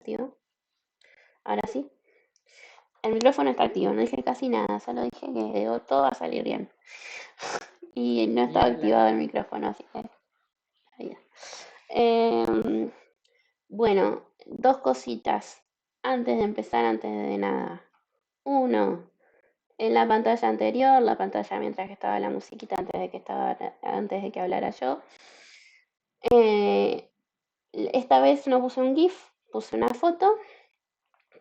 activo. Ahora sí. El micrófono está activo, no dije casi nada, solo dije que todo va a salir bien. Y no estaba activado el micrófono, así que ahí está. Bueno, dos cositas antes de empezar, antes de nada. Uno, en la pantalla anterior, la pantalla mientras que estaba la musiquita, antes de que hablara yo. Esta vez no puse un GIF, puse una foto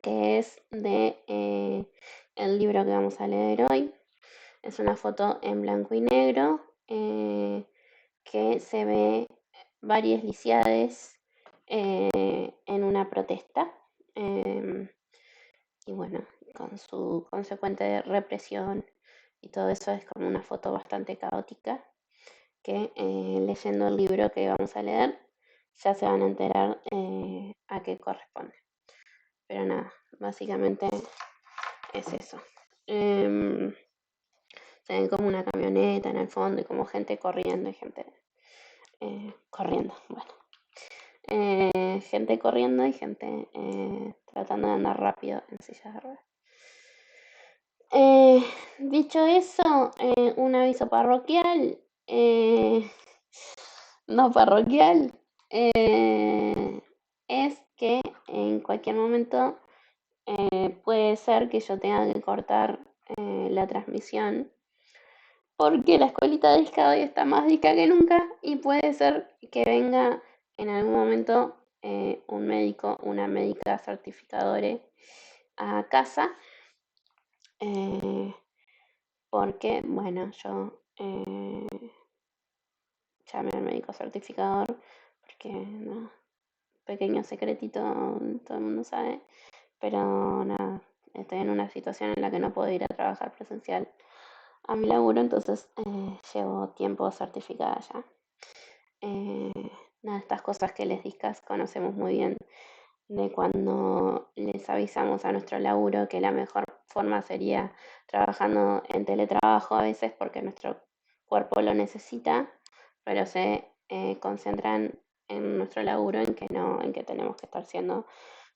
que es de el libro que vamos a leer hoy. Es una foto en blanco y negro que se ve varias lisiades en una protesta. Y bueno, con su consecuente represión y todo eso es como una foto bastante caótica que leyendo el libro que vamos a leer ya se van a enterar a qué corresponde. Pero nada, básicamente es eso. Se ven como una camioneta en el fondo y como gente corriendo y gente corriendo. Bueno, gente corriendo y gente tratando de andar rápido en sillas de ruedas. Dicho eso, un aviso parroquial, no parroquial, es que en cualquier momento puede ser que yo tenga que cortar la transmisión porque la escuelita de disca hoy está más disca que nunca y puede ser que venga en algún momento un médico, una médica certificadora a casa. Porque, bueno, yo llamé al médico certificador porque, no, pequeño secretito, todo el mundo sabe, pero nada, estoy en una situación en la que no puedo ir a trabajar presencial a mi laburo, entonces llevo tiempo certificada ya. Nada, estas cosas que les discas conocemos muy bien de cuando les avisamos a nuestro laburo que la mejor forma sería trabajando en teletrabajo a veces porque nuestro cuerpo lo necesita, pero se concentran en nuestro laburo en que no, en que tenemos que estar siendo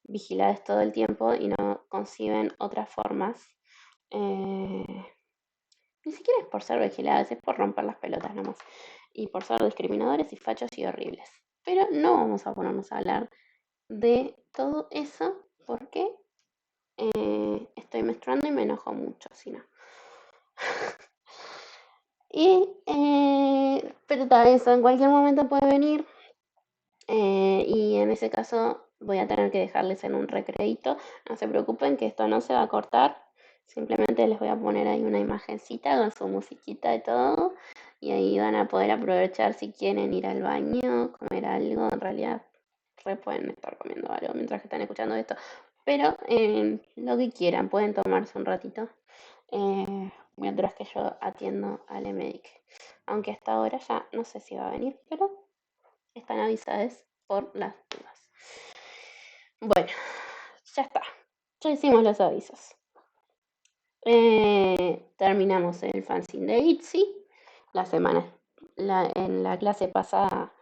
vigilados todo el tiempo y no conciben otras formas. eh, Ni siquiera es por ser vigiladas, es por romper las pelotas nomás. Y por ser discriminadores y fachos y horribles. Pero no vamos a ponernos a hablar de todo eso porque estoy menstruando y me enojo mucho, si no. Pero tal vez en cualquier momento puede venir y en ese caso voy a tener que dejarles en un recreito. No se preocupen que esto no se va a cortar. Simplemente les voy a poner ahí una imagencita con su musiquita y todo. Y ahí van a poder aprovechar si quieren ir al baño, comer algo. En realidad, pueden estar comiendo algo mientras que están escuchando esto. Pero lo que quieran, pueden tomarse un ratito. Mientras que yo atiendo al Emedic. Aunque hasta ahora ya no sé si va a venir, pero están avisadas por las dudas. Bueno, ya está. Ya hicimos los avisos. Terminamos el fanzine de ITZY. En la clase pasada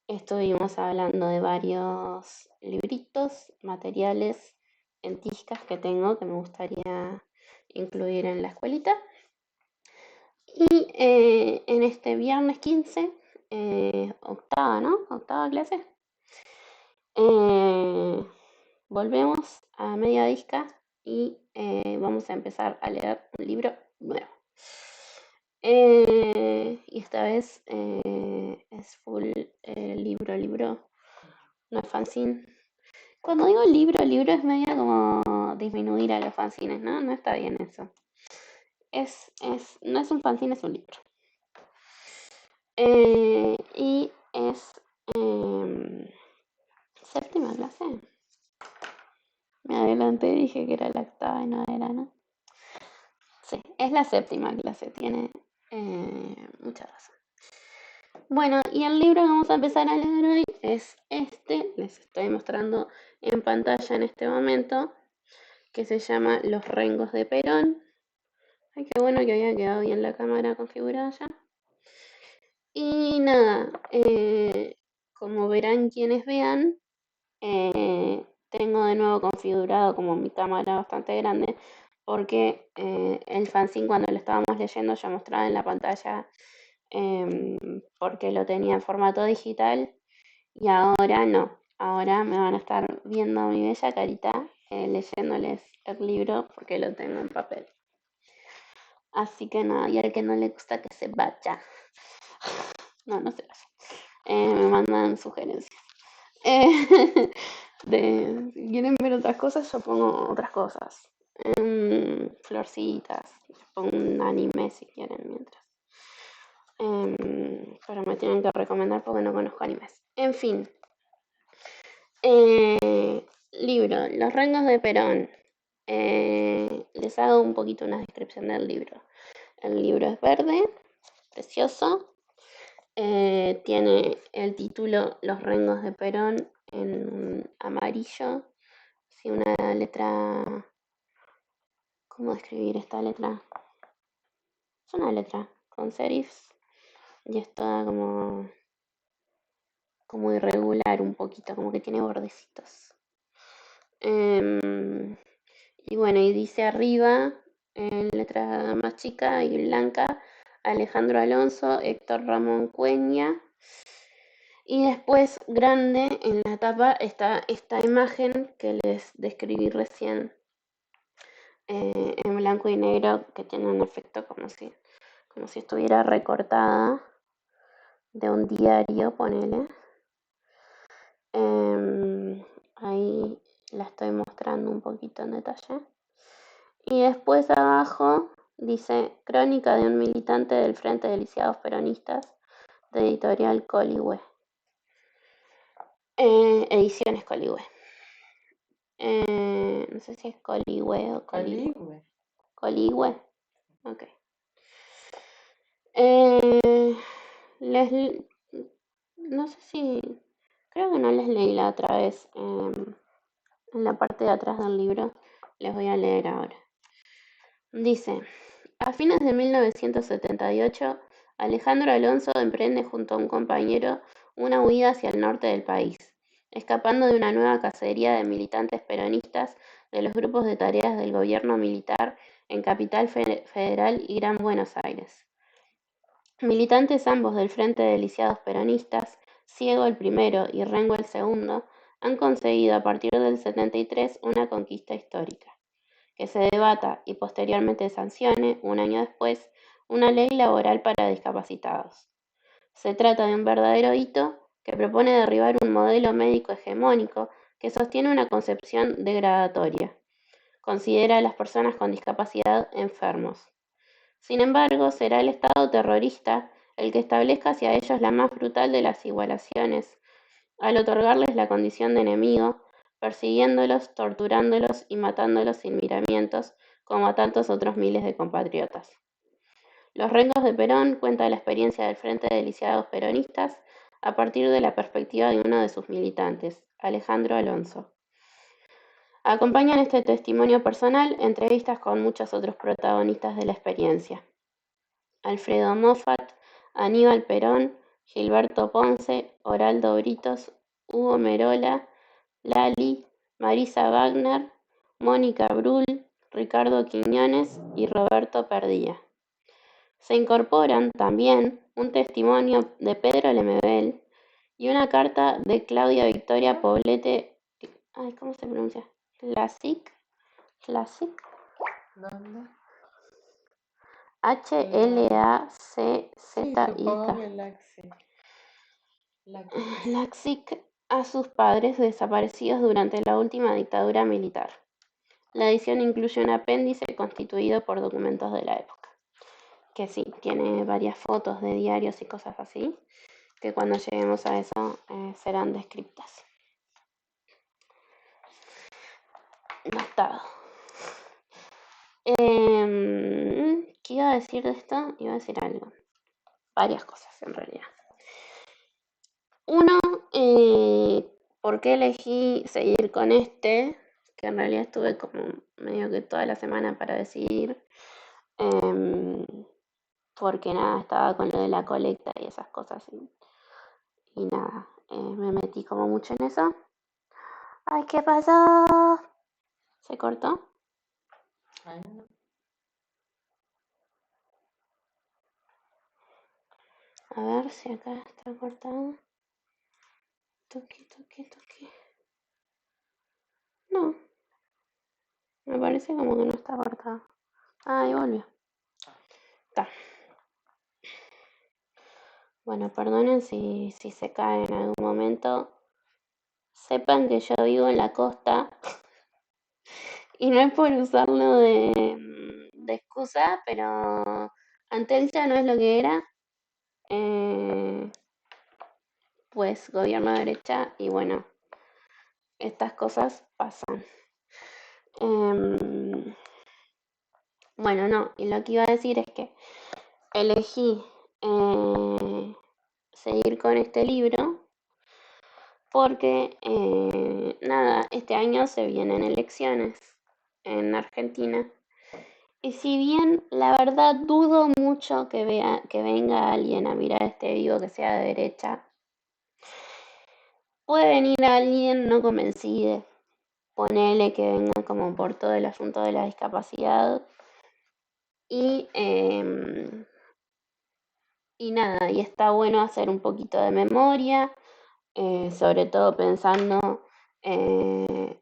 estuvimos hablando de varios libritos, materiales en tiscas que tengo que me gustaría incluir en la escuelita. Y en este viernes 15, octava, ¿no? Octava clase. Volvemos a media disca y vamos a empezar a leer un libro nuevo. Y esta vez es full libro, no es fanzine. Cuando digo libro es medio como disminuir a los fanzines, ¿no? No está bien eso. No es un fanzine, es un libro. Y es séptima clase. Me adelanté y dije que era la octava y no era, ¿no? Sí, es la séptima clase, tiene mucha razón. Bueno, y el libro que vamos a empezar a leer hoy es este, les estoy mostrando en pantalla en este momento, que se llama Los Rengos de Perón. Ay, qué bueno que había quedado bien la cámara configurada ya. Y nada, como verán quienes vean, tengo de nuevo configurado como mi cámara bastante grande, porque el fanzine cuando lo estábamos leyendo ya mostraba en la pantalla porque lo tenía en formato digital y ahora no. Ahora me van a estar viendo mi bella carita leyéndoles el libro porque lo tengo en papel. Así que nada, y al que no le gusta que se vaya. No, no se vaya. Me mandan sugerencias. Si quieren ver otras cosas, yo pongo otras cosas. Florcitas. Pongo un anime si quieren mientras. Pero me tienen que recomendar porque no conozco animes. En fin. Libro. Los rengos de Perón. Les hago un poquito una descripción del libro. El libro es verde, precioso. Tiene el título Los rengos de Perón en amarillo. Sí, una letra. ¿Cómo describir esta letra? Es una letra con serifs y está como irregular un poquito, como que tiene bordecitos. Y bueno, y dice arriba, en letra más chica y blanca, Alejandro Alonso, Héctor Ramón Cueña. Y después, grande, en la tapa está esta imagen que les describí recién, en blanco y negro, que tiene un efecto como si estuviera recortada de un diario, ponele. Ahí la estoy mostrando un poquito en detalle. Y después abajo dice Crónica de un militante del Frente de Lisiados Peronistas de Editorial Coligüe. Ediciones Coligüe. No sé si es Coligüe o Coligüe. Coligüe. Ok. No sé si. Creo que no les leí la otra vez. En la parte de atrás del libro. Les voy a leer ahora. Dice: a fines de 1978, Alejandro Alonso emprende junto a un compañero una huida hacia el norte del país, escapando de una nueva cacería de militantes peronistas de los grupos de tareas del gobierno militar en Capital Federal y Gran Buenos Aires. Militantes ambos del Frente de Lisiados Peronistas, Ciego el primero y Rengo el segundo, han conseguido a partir del 73 una conquista histórica: que se debata y posteriormente sancione, un año después, una ley laboral para discapacitados. Se trata de un verdadero hito que propone derribar un modelo médico hegemónico que sostiene una concepción degradatoria. Considera a las personas con discapacidad enfermos. Sin embargo, será el Estado terrorista el que establezca hacia ellos la más brutal de las igualaciones, al otorgarles la condición de enemigo, persiguiéndolos, torturándolos y matándolos sin miramientos, como a tantos otros miles de compatriotas. Los Rengos de Perón cuenta la experiencia del Frente de Lisiados Peronistas a partir de la perspectiva de uno de sus militantes, Alejandro Alonso. Acompañan este testimonio personal entrevistas con muchos otros protagonistas de la experiencia: Alfredo Moffat, Aníbal Perón, Gilberto Ponce, Oraldo Britos, Hugo Merola, Lali, Marisa Wagner, Mónica Brull, Ricardo Quiñones y Roberto Perdía. Se incorporan también un testimonio de Pedro Lemebel y una carta de Claudia Victoria Poblete. ¿Cómo se pronuncia? Classic. ¿Dónde? HLACZIK. Laxic, a sus padres desaparecidos durante la última dictadura militar. La edición incluye un apéndice constituido por documentos de la época, que sí, tiene varias fotos de diarios y cosas así, que cuando lleguemos a eso serán descriptas. Notado. ¿Qué iba a decir de esto? Iba a decir algo. Varias cosas en realidad. Uno, ¿por qué elegí seguir con este? Que en realidad estuve como medio que toda la semana para decidir. Porque nada, estaba con lo de la colecta y esas cosas y nada, me metí como mucho en eso. Ay, ¿qué pasó? ¿Se cortó? Ay, no. A ver si acá está cortado. Toque, toque, toque. No, me parece como que no está cortado. Ah, ahí volvió. Está. Bueno, perdonen si se cae en algún momento. Sepan que yo vivo en la costa y no es por usarlo de excusa, pero Antelcha no es lo que era. Eh, pues gobierno de derecha y bueno, estas cosas pasan. Em, bueno, no, y lo que iba a decir es que elegí seguir con este libro porque, nada, este año se vienen elecciones en Argentina. Y si bien la verdad dudo mucho que venga alguien a mirar este vivo que sea de derecha, puede venir alguien no convencido, ponele que venga como por todo el asunto de la discapacidad y, y nada, y está bueno hacer un poquito de memoria, sobre todo pensando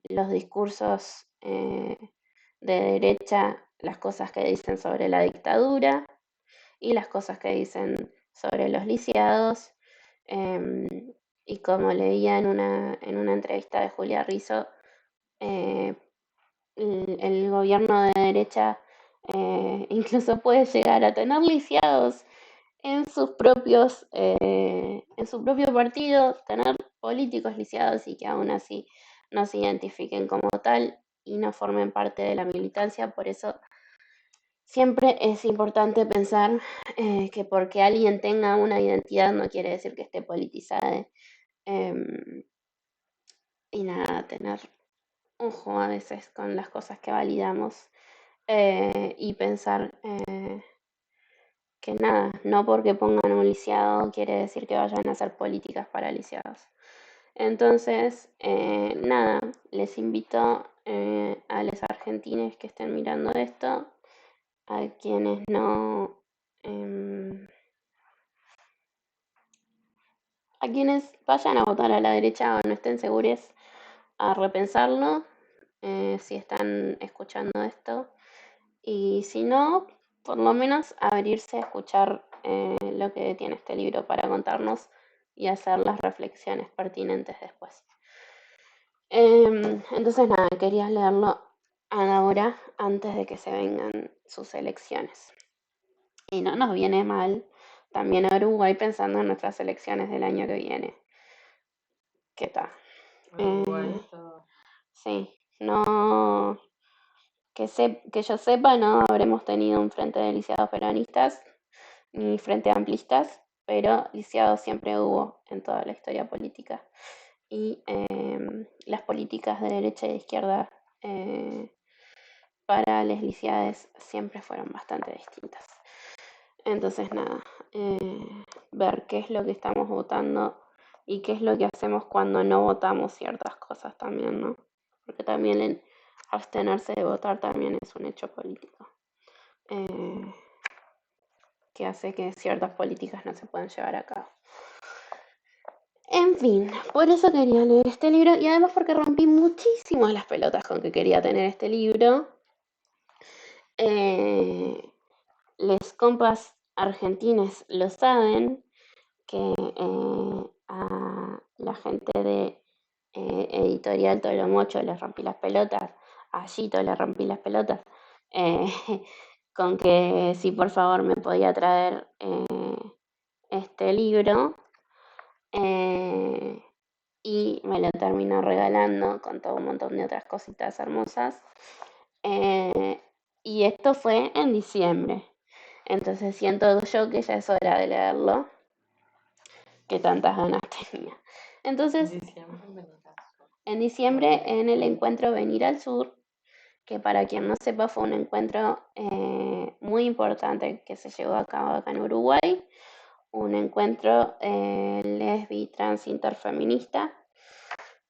los discursos de derecha, las cosas que dicen sobre la dictadura y las cosas que dicen sobre los lisiados. em, y como leía en una entrevista de Julia Rizzo, eh, el gobierno de derecha incluso puede llegar a tener lisiados en su propio partido, tener políticos lisiados y que aún así no se identifiquen como tal y no formen parte de la militancia. Por eso siempre es importante pensar que porque alguien tenga una identidad no quiere decir que esté politizada. em, y nada, tener ojo a veces con las cosas que validamos y pensar que nada, no porque pongan un lisiado quiere decir que vayan a hacer políticas para lisiados. Entonces, nada, les invito a los argentines que estén mirando esto, a quienes no, a quienes vayan a votar a la derecha o no estén seguros, a repensarlo, si están escuchando esto. Y si no, por lo menos abrirse a escuchar lo que tiene este libro para contarnos y hacer las reflexiones pertinentes después. Entonces nada, quería leerlo ahora antes de que se vengan sus elecciones. Y no nos viene mal también a Uruguay pensando en nuestras elecciones del año que viene. ¿Qué tal? Uruguay, Sí, no, que yo sepa, no habremos tenido un frente de lisiados peronistas ni frente amplistas, pero lisiados siempre hubo en toda la historia política. Y las políticas de derecha y de izquierda para las lisiades siempre fueron bastante distintas. Entonces, nada, ver qué es lo que estamos votando y qué es lo que hacemos cuando no votamos ciertas cosas también, ¿no? Porque también el abstenerse de votar también es un hecho político que hace que ciertas políticas no se puedan llevar a cabo. En fin, por eso quería leer este libro y además porque rompí muchísimo las pelotas con que quería tener este libro. Les compas argentines lo saben, que a la gente de Editorial Tolomocho les rompí las pelotas, a Gito le rompí las pelotas, eh, con que si por favor me podía traer este libro eh, y me lo terminó regalando con todo un montón de otras cositas hermosas. Eh, y esto fue en diciembre. Entonces siento yo que ya es hora de leerlo, que tantas ganas tenía. Entonces, en diciembre en el encuentro Venir al Sur, que para quien no sepa fue un encuentro muy importante que se llevó a cabo acá en Uruguay, un encuentro lesbi, trans, interfeminista,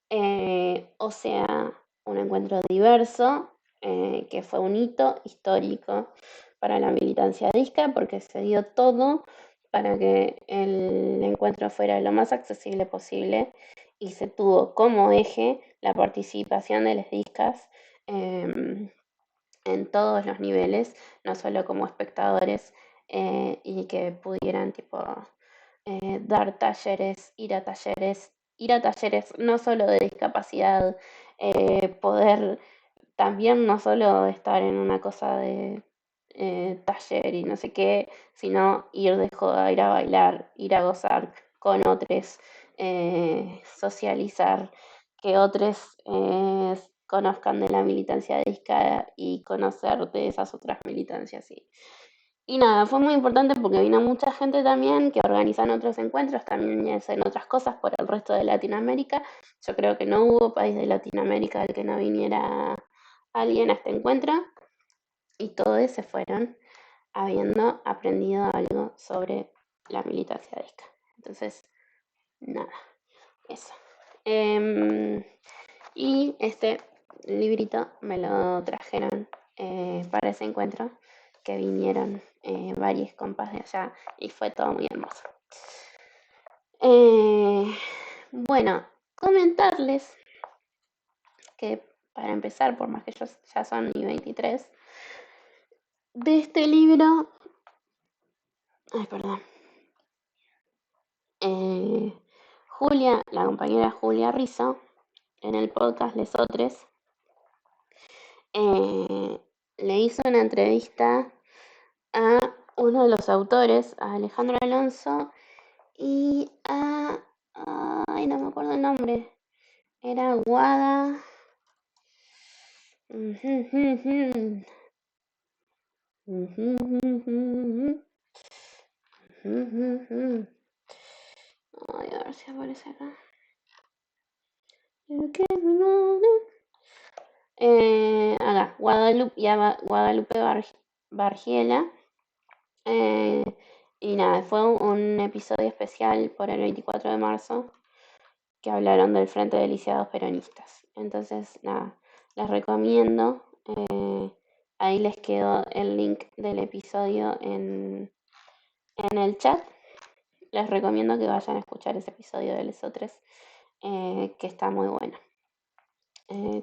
o sea, un encuentro diverso, que fue un hito histórico para la militancia disca, porque se dio todo para que el encuentro fuera lo más accesible posible y se tuvo como eje la participación de las discas en todos los niveles, no solo como espectadores, y que pudieran tipo dar talleres, ir a talleres no solo de discapacidad, poder también no solo estar en una cosa de taller y no sé qué, sino ir de joda, ir a bailar, ir a gozar con otros, socializar, que otros conozcan de la militancia disca y conocer de esas otras militancias. Y nada, fue muy importante porque vino mucha gente también que organizan otros encuentros, también hacen otras cosas por el resto de Latinoamérica. Yo creo que no hubo país de Latinoamérica al que no viniera alguien a este encuentro y todos se fueron habiendo aprendido algo sobre la militancia disca. Entonces, nada, eso. Em, y este librito me lo trajeron para ese encuentro, que vinieron varios compas de allá y fue todo muy hermoso. Bueno, comentarles que para empezar, por más que ellos ya son mi 23, de este libro, ay, perdón, Julia, la compañera Julia Rizzo, en el podcast Lesotres, eh, le hizo una entrevista a uno de los autores, a Alejandro Alonso, y a... Ay, no me acuerdo el nombre. Era Guada. Ay, a ver si aparece acá. Acá, Guadalupe Bargiela. Eh, y nada, fue un episodio especial por el 24 de marzo que hablaron del Frente de Lisiados Peronistas. Entonces, nada, les recomiendo. Ahí les quedó el link del episodio en el chat. Les recomiendo que vayan a escuchar ese episodio de Lesotres, que está muy bueno,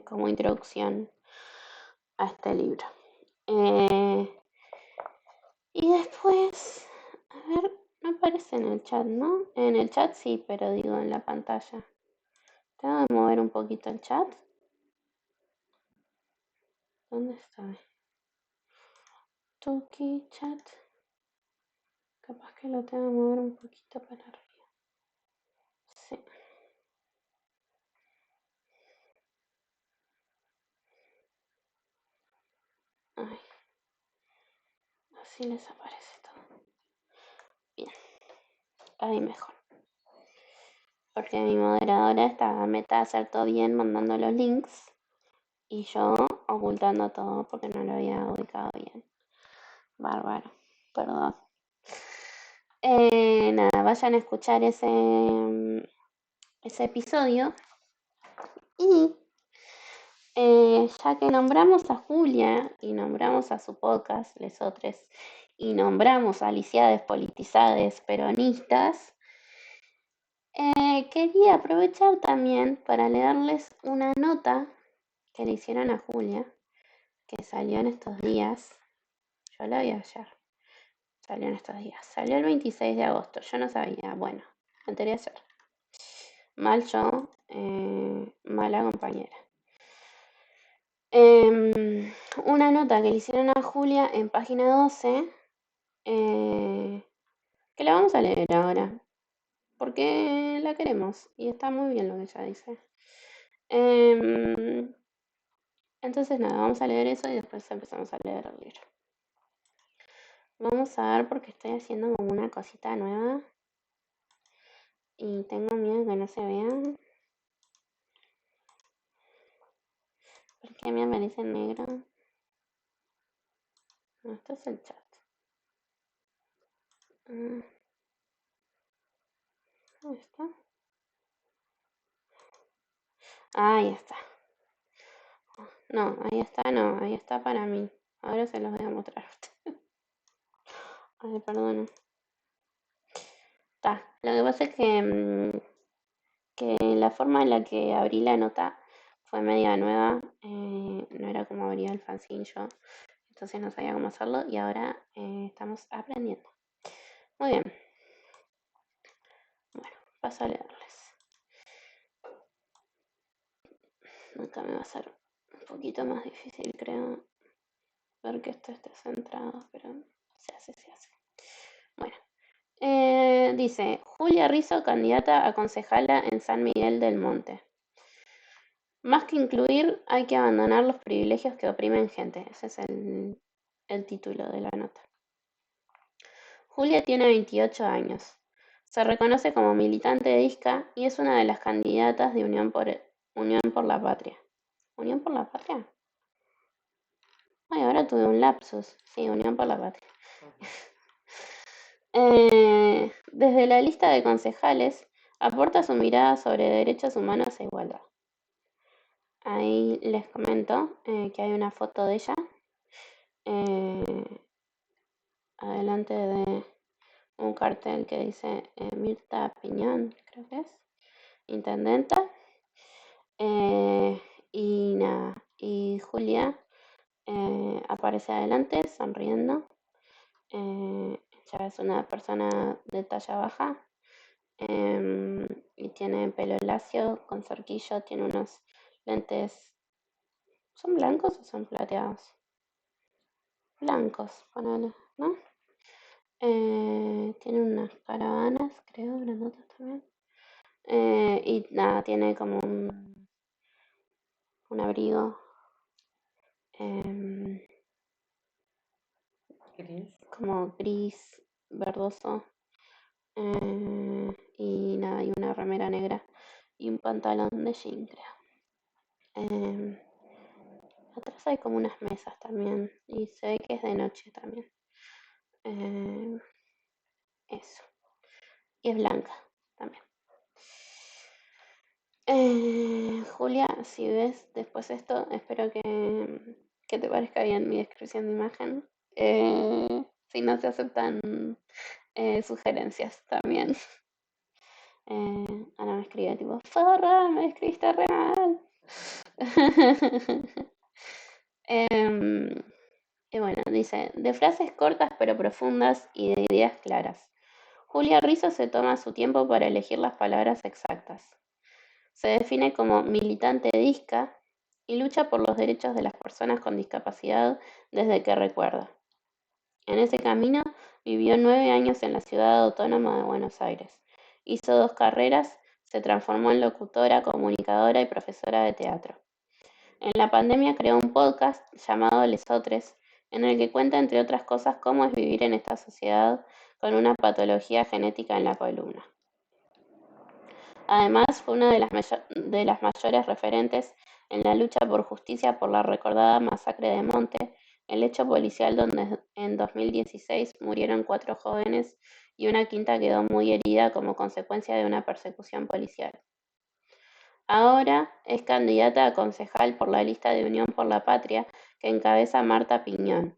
como introducción a este libro. Y después, a ver, no aparece en el chat, ¿no? En el chat sí, pero digo en la pantalla. Tengo que mover un poquito el chat. ¿Dónde está? Toki chat. Capaz que lo tengo que mover un poquito para arriba. Sí. Ay, así les aparece todo. Bien, ahí mejor. Porque mi moderadora estaba meta a hacer todo bien mandando los links y yo ocultando todo porque no lo había ubicado bien. Bárbaro, perdón. Nada, vayan a escuchar ese episodio. Y ya que nombramos a Julia y nombramos a su podcast, Lesotres, y nombramos a lisiades politizades peronistas, quería aprovechar también para leerles una nota que le hicieron a Julia, que salió en estos días. Yo la vi ayer. Salió en estos días. Salió el 26 de agosto. Yo no sabía. Bueno, me enteré ayer. Mal yo, mala compañera. Una nota que le hicieron a Julia en página 12, que la vamos a leer ahora, porque la queremos y está muy bien lo que ella dice. Em, entonces nada, vamos a leer eso y después empezamos a leer el libro. Vamos a ver porque estoy haciendo como una cosita nueva y tengo miedo que no se vean. ¿Por qué me aparece en negro? No, esto es el chat. ¿Dónde está? Ahí está. No, ahí está, no, ahí está para mí. Ahora se los voy a mostrar a ustedes. Ay, perdón. Está. Lo que pasa es que la forma en la que abrí la nota fue media nueva. No era como abría el fanzine yo. Entonces no sabía cómo hacerlo y ahora estamos aprendiendo. Muy bien. Bueno, paso a leerles. Acá me va a ser un poquito más difícil, creo, ver que esto esté centrado, pero se hace, se hace. Bueno, dice, Julia Rizzo, candidata a concejala en San Miguel del Monte. Más que incluir, hay que abandonar los privilegios que oprimen gente. Ese es el título de la nota. Julia tiene 28 años. Se reconoce como militante de ISCA y es una de las candidatas de Unión por la Patria. ¿Unión por la Patria? Ay, ahora tuve un lapsus. Sí, Unión por la Patria. Desde la lista de concejales, aporta su mirada sobre derechos humanos e igualdad. Ahí les comento que hay una foto de ella eh, adelante de un cartel que dice Mirta Piñón, creo que es, intendenta. Y nada, y Julia aparece adelante sonriendo. Ella es una persona de talla baja y tiene pelo lacio con cerquillo, tiene unos lentes. ¿Son blancos o son plateados? Blancos, ponele, ¿no? Tiene unas caravanas, creo, grandotas también. Y nada, tiene como un abrigo em, Gris. como gris, verdoso. Y nada, y una remera negra y un pantalón de jean, creo. Em, Atrás hay como unas mesas también y se ve que es de noche también. Em, Eso. Y es blanca también. Julia, si ves después esto, espero que te parezca bien mi descripción de imagen. Si no se aceptan sugerencias también. Ana me escribe tipo, Farra, me escribiste re mal. Em, y bueno, dice, de frases cortas pero profundas y de ideas claras. Julia Rizzo se toma su tiempo para elegir las palabras exactas. Se define como militante de ISCA y lucha por los derechos de las personas con discapacidad desde que recuerda. En ese camino vivió 9 años en la ciudad autónoma de Buenos Aires. Hizo 2 carreras, se transformó en locutora, comunicadora y profesora de teatro. En la pandemia creó un podcast llamado Lesotres, en el que cuenta, entre otras cosas, cómo es vivir en esta sociedad con una patología genética en la columna. Además, fue una de las mayores referentes en la lucha por justicia por la recordada masacre de Monte, el hecho policial donde en 2016 murieron 4 jóvenes y una quinta quedó muy herida como consecuencia de una persecución policial. Ahora es candidata a concejal por la lista de Unión por la Patria que encabeza Marta Piñón,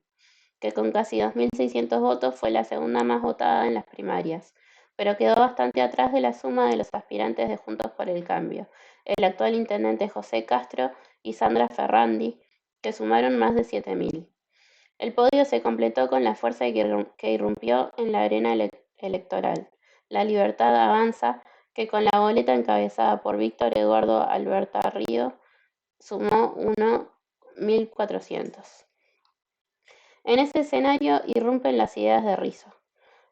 que con casi 2.600 votos fue la segunda más votada en las primarias, pero quedó bastante atrás de la suma de los aspirantes de Juntos por el Cambio, el actual intendente José Castro y Sandra Ferrandi, que sumaron más de 7.000. El podio se completó con la fuerza que irrumpió en la arena electoral. La Libertad Avanza, que con la boleta encabezada por Víctor Eduardo Alberta Río, sumó 1.400. En ese escenario irrumpen las ideas de Rizzo.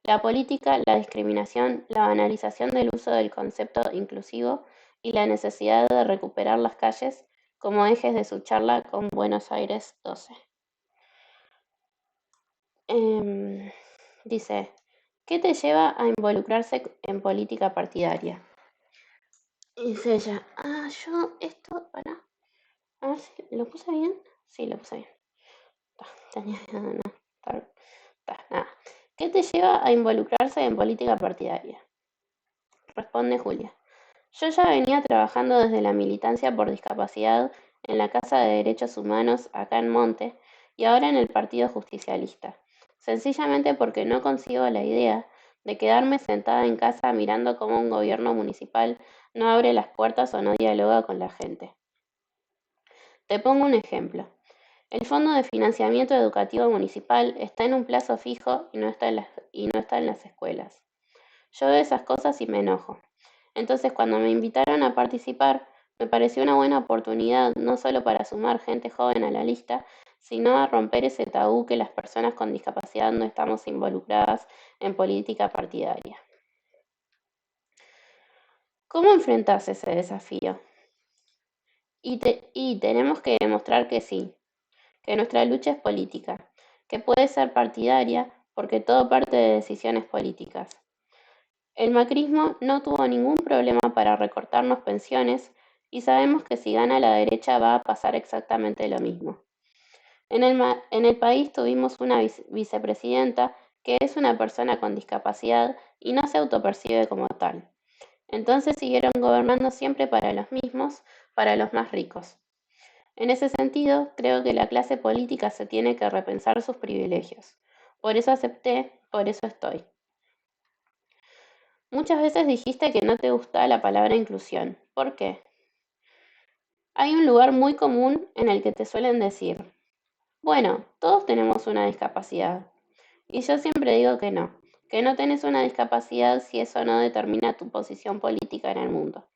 La política, la discriminación, la banalización del uso del concepto inclusivo y la necesidad de recuperar las calles como ejes de su charla con Buenos Aires 12. Dice, ¿qué te lleva a involucrarse en política partidaria? Y dice ella, yo esto, a ver si lo puse bien. Sí, lo puse bien. Nada. ¿Qué te lleva a involucrarse en política partidaria? Responde Julia. Yo ya venía trabajando desde la militancia por discapacidad en la Casa de Derechos Humanos acá en Monte y ahora en el Partido Justicialista, sencillamente porque no consigo la idea de quedarme sentada en casa mirando cómo un gobierno municipal no abre las puertas o no dialoga con la gente. Te pongo un ejemplo. El Fondo de Financiamiento Educativo Municipal está en un plazo fijo y no está en las escuelas. Yo veo esas cosas y me enojo. Entonces, cuando me invitaron a participar, me pareció una buena oportunidad no solo para sumar gente joven a la lista, sino a romper ese tabú que las personas con discapacidad no estamos involucradas en política partidaria. ¿Cómo enfrentás ese desafío? Y tenemos que demostrar que sí, que nuestra lucha es política, que puede ser partidaria porque todo parte de decisiones políticas. El macrismo no tuvo ningún problema para recortarnos pensiones y sabemos que si gana la derecha va a pasar exactamente lo mismo. En el país tuvimos una vicepresidenta que es una persona con discapacidad y no se autopercibe como tal. Entonces siguieron gobernando siempre para los mismos, para los más ricos. En ese sentido, creo que la clase política se tiene que repensar sus privilegios. Por eso acepté, por eso estoy. Muchas veces dijiste que no te gusta la palabra inclusión. ¿Por qué? Hay un lugar muy común en el que te suelen decir, bueno, todos tenemos una discapacidad. Y yo siempre digo que no tenés una discapacidad si eso no determina tu posición política en el mundo.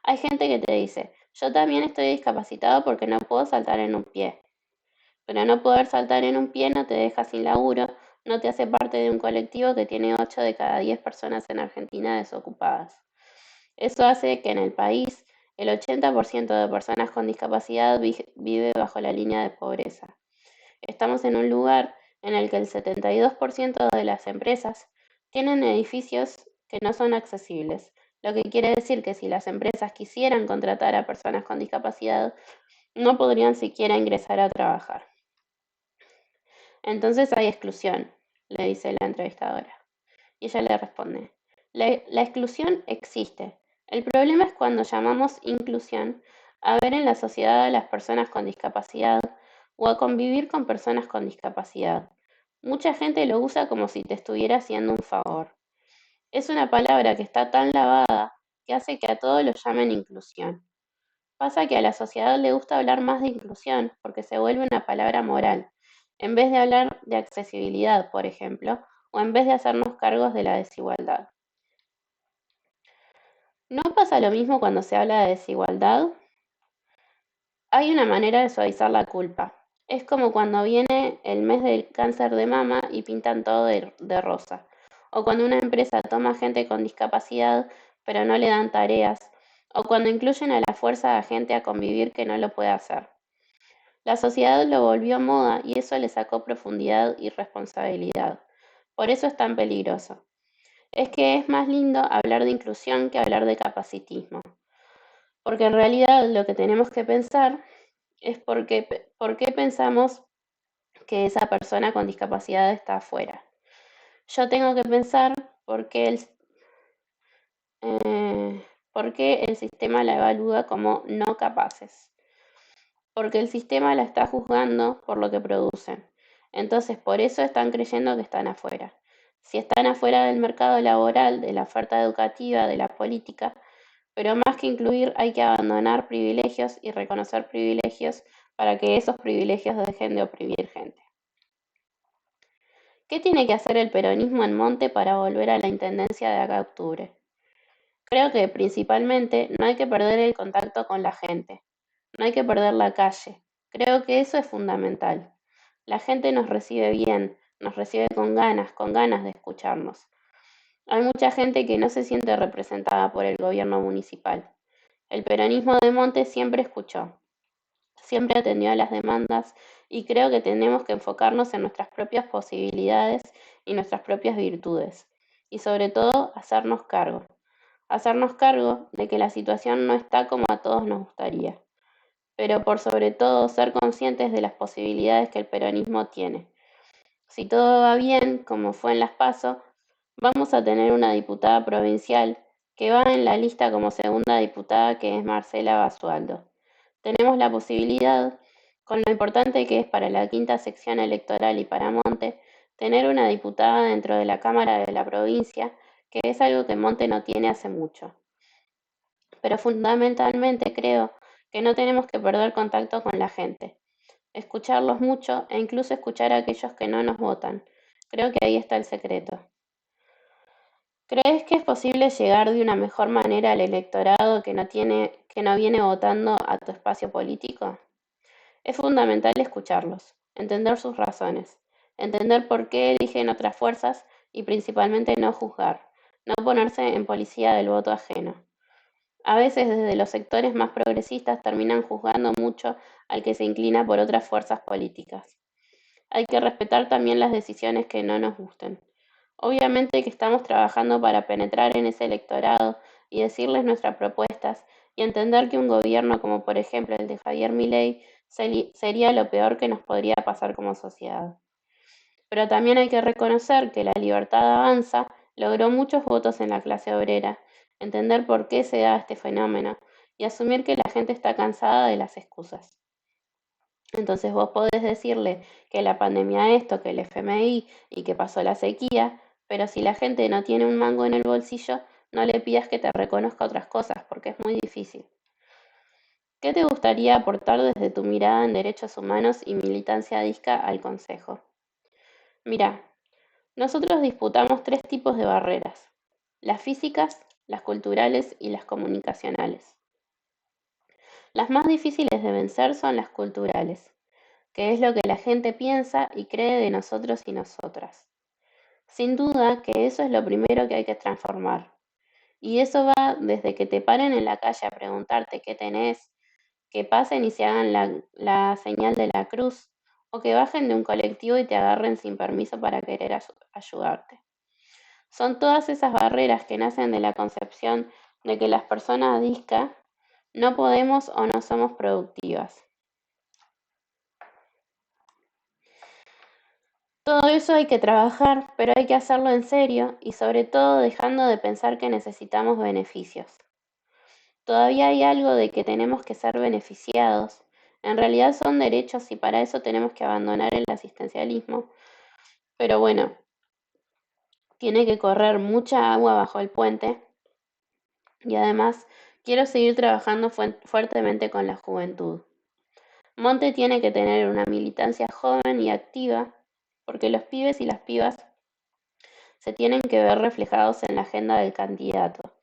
Hay gente que te dice, yo también estoy discapacitado porque no puedo saltar en un pie. Pero no poder saltar en un pie no te deja sin laburo, no te hace parte de un colectivo que tiene 8 de cada 10 personas en Argentina desocupadas. Eso hace que en el país el 80% de personas con discapacidad vive bajo la línea de pobreza. Estamos en un lugar en el que el 72% de las empresas tienen edificios que no son accesibles, lo que quiere decir que si las empresas quisieran contratar a personas con discapacidad, no podrían siquiera ingresar a trabajar. Entonces hay exclusión, le dice la entrevistadora. Y ella le responde, la exclusión existe. El problema es cuando llamamos inclusión a ver en la sociedad a las personas con discapacidad o a convivir con personas con discapacidad. Mucha gente lo usa como si te estuviera haciendo un favor. Es una palabra que está tan lavada que hace que a todo lo llamen inclusión. Pasa que a la sociedad le gusta hablar más de inclusión porque se vuelve una palabra moral, en vez de hablar de accesibilidad, por ejemplo, o en vez de hacernos cargos de la desigualdad. ¿No pasa lo mismo cuando se habla de desigualdad? Hay una manera de suavizar la culpa. Es como cuando viene el mes del cáncer de mama y pintan todo de rosa. O cuando una empresa toma gente con discapacidad pero no le dan tareas. O cuando incluyen a la fuerza a gente a convivir que no lo puede hacer. La sociedad lo volvió moda y eso le sacó profundidad y responsabilidad. Por eso es tan peligroso. Es que es más lindo hablar de inclusión que hablar de capacitismo. Porque en realidad lo que tenemos que pensar es por qué pensamos que esa persona con discapacidad está afuera. Yo tengo que pensar por qué el sistema la evalúa como no capaces. Porque el sistema la está juzgando por lo que producen. Entonces, por eso están creyendo que están afuera. Si están afuera del mercado laboral, de la oferta educativa, de la política, pero más que incluir hay que abandonar privilegios y reconocer privilegios para que esos privilegios dejen de oprimir gente. ¿Qué tiene que hacer el peronismo en Monte para volver a la intendencia de acá a octubre? Creo que principalmente no hay que perder el contacto con la gente, no hay que perder la calle. Creo que eso es fundamental. La gente nos recibe bien, nos recibe con ganas de escucharnos. Hay mucha gente que no se siente representada por el gobierno municipal. El peronismo de Monte siempre escuchó, siempre atendió a las demandas y creo que tenemos que enfocarnos en nuestras propias posibilidades y nuestras propias virtudes. Y sobre todo, hacernos cargo de que la situación no está como a todos nos gustaría, pero por sobre todo ser conscientes de las posibilidades que el peronismo tiene. Si todo va bien, como fue en las PASO, vamos a tener una diputada provincial que va en la lista como segunda diputada, que es Marcela Basualdo. Tenemos la posibilidad, con lo importante que es para la quinta sección electoral y para Monte, tener una diputada dentro de la Cámara de la provincia, que es algo que Monte no tiene hace mucho. Pero fundamentalmente creo que no tenemos que perder contacto con la gente, escucharlos mucho e incluso escuchar a aquellos que no nos votan. Creo que ahí está el secreto. ¿Crees que es posible llegar de una mejor manera al electorado que no viene votando a tu espacio político? Es fundamental escucharlos, entender sus razones, entender por qué eligen otras fuerzas y principalmente no juzgar, no ponerse en policía del voto ajeno. A veces desde los sectores más progresistas terminan juzgando mucho al que se inclina por otras fuerzas políticas. Hay que respetar también las decisiones que no nos gusten. Obviamente que estamos trabajando para penetrar en ese electorado y decirles nuestras propuestas y entender que un gobierno como por ejemplo el de Javier Milei sería lo peor que nos podría pasar como sociedad. Pero también hay que reconocer que la Libertad Avanza logró muchos votos en la clase obrera, entender por qué se da este fenómeno y asumir que la gente está cansada de las excusas. Entonces vos podés decirle que la pandemia esto, que el FMI y que pasó la sequía, pero si la gente no tiene un mango en el bolsillo, no le pidas que te reconozca otras cosas, porque es muy difícil. ¿Qué te gustaría aportar desde tu mirada en derechos humanos y militancia disca al Consejo? Mira, nosotros disputamos tres tipos de barreras: las físicas, las culturales y las comunicacionales. Las más difíciles de vencer son las culturales, que es lo que la gente piensa y cree de nosotros y nosotras. Sin duda que eso es lo primero que hay que transformar. Y eso va desde que te paren en la calle a preguntarte qué tenés, que pasen y se hagan la señal de la cruz, o que bajen de un colectivo y te agarren sin permiso para querer ayudarte. Son todas esas barreras que nacen de la concepción de que las personas disca no podemos o no somos productivas. Todo eso hay que trabajar, pero hay que hacerlo en serio y sobre todo dejando de pensar que necesitamos beneficios. Todavía hay algo de que tenemos que ser beneficiados. En realidad son derechos y para eso tenemos que abandonar el asistencialismo. Pero bueno, tiene que correr mucha agua bajo el puente y además quiero seguir trabajando fuertemente con la juventud. Monte tiene que tener una militancia joven y activa porque los pibes y las pibas se tienen que ver reflejados en la agenda del candidato.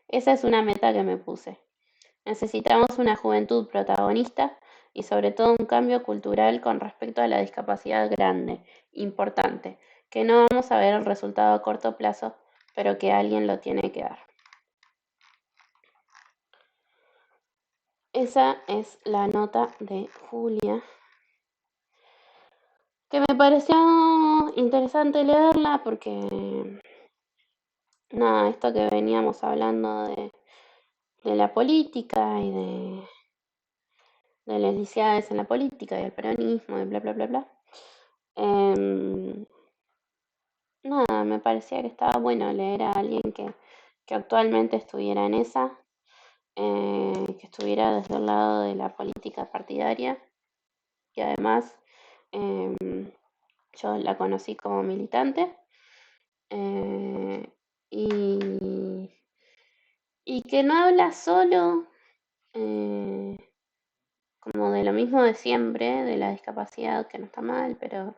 Esa es una meta que me puse. Necesitamos una juventud protagonista y sobre todo un cambio cultural con respecto a la discapacidad grande, importante, que no vamos a ver el resultado a corto plazo, pero que alguien lo tiene que dar. Esa es la nota de Julia, que me pareció interesante leerla porque, nada, esto que veníamos hablando de la política y de las lisiadas en la política y el peronismo y bla, bla, bla, bla. Nada, me parecía que estaba bueno leer a alguien que actualmente estuviera en esa, que estuviera desde el lado de la política partidaria y además em, yo la conocí como militante eh, y, y que no habla solo eh, como de lo mismo de siempre, de la discapacidad, que no está mal, pero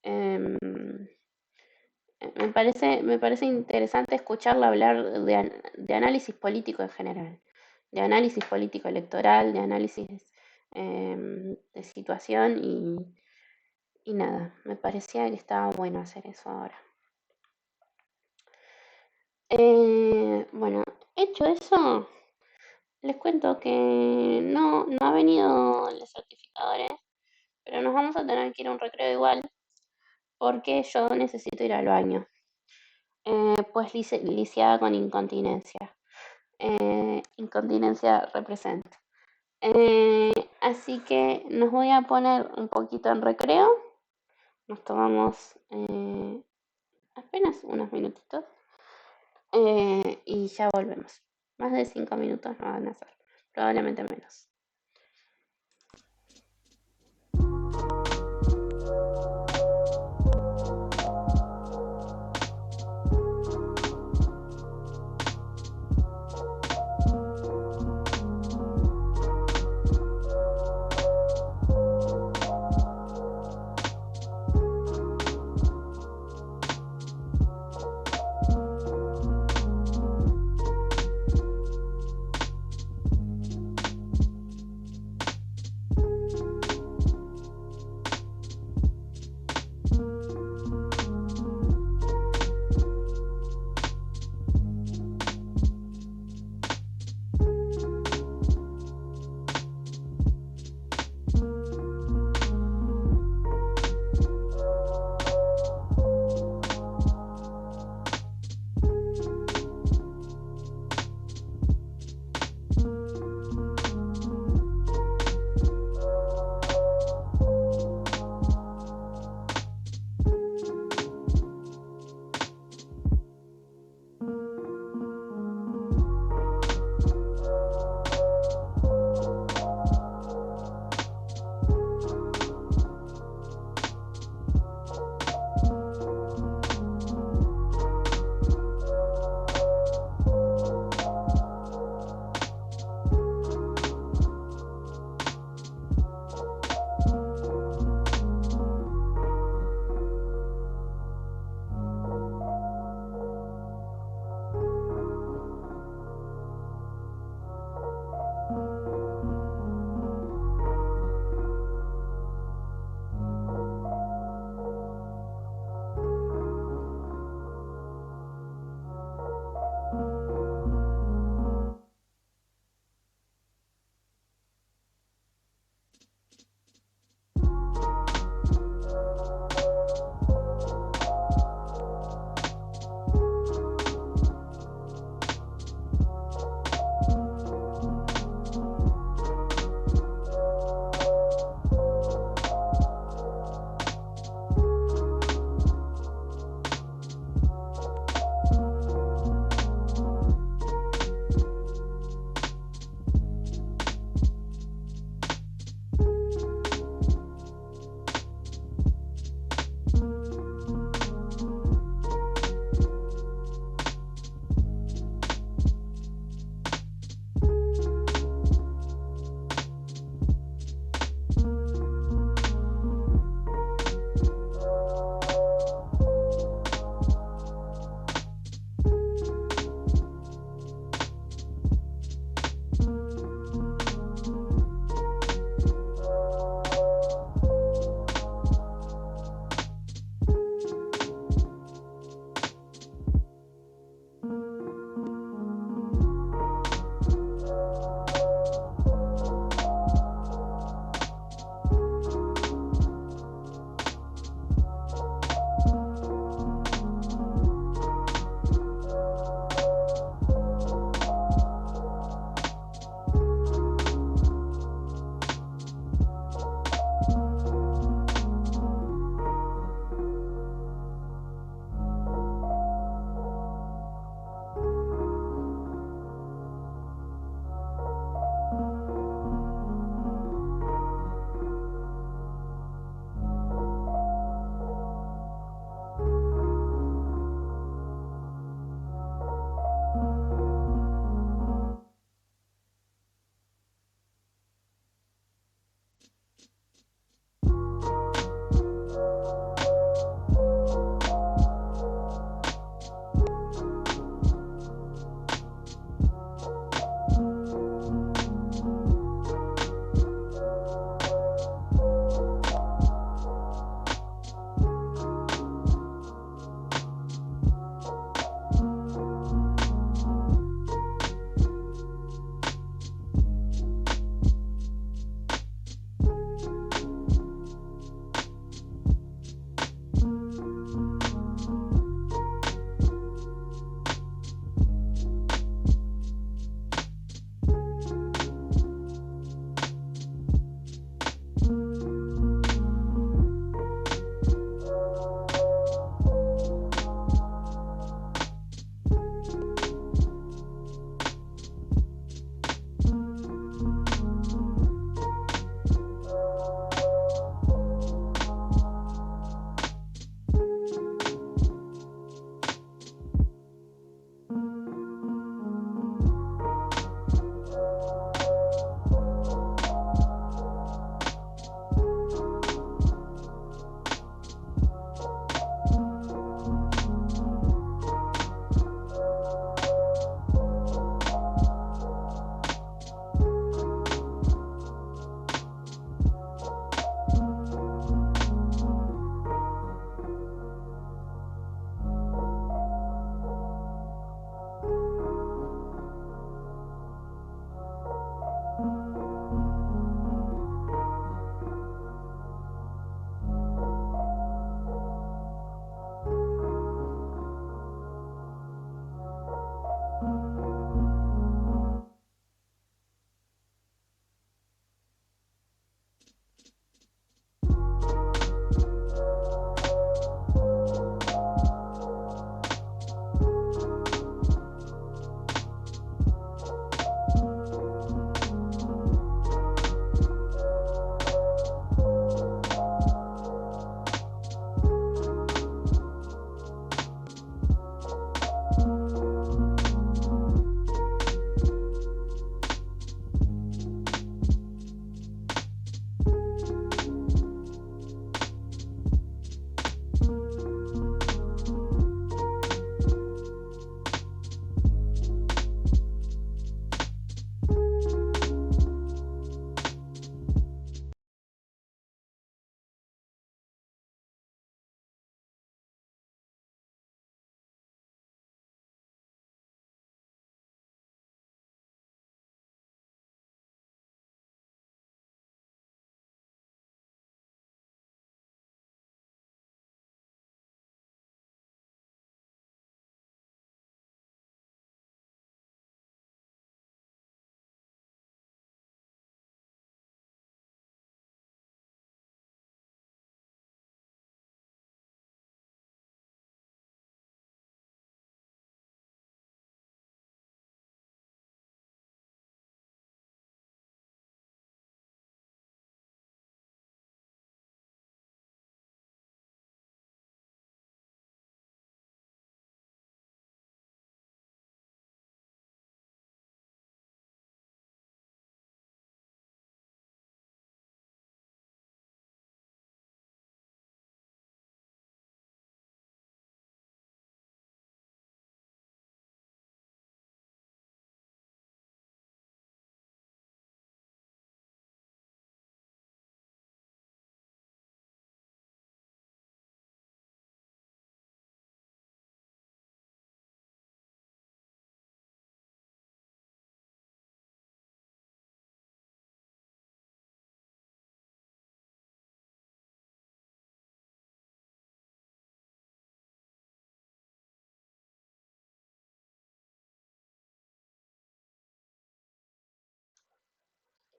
em, me parece interesante escucharla hablar de análisis político en general, de análisis político electoral, de análisis de situación y nada, me parecía que estaba bueno hacer eso ahora. Bueno, hecho eso, les cuento que no ha venido los certificadores, pero nos vamos a tener que ir a un recreo igual porque yo necesito ir al baño. Pues lisiada con incontinencia. Incontinencia representa. Así que nos voy a poner un poquito en recreo. Nos tomamos apenas unos minutitos. Y ya volvemos. Más de 5 minutos no van a ser, probablemente menos.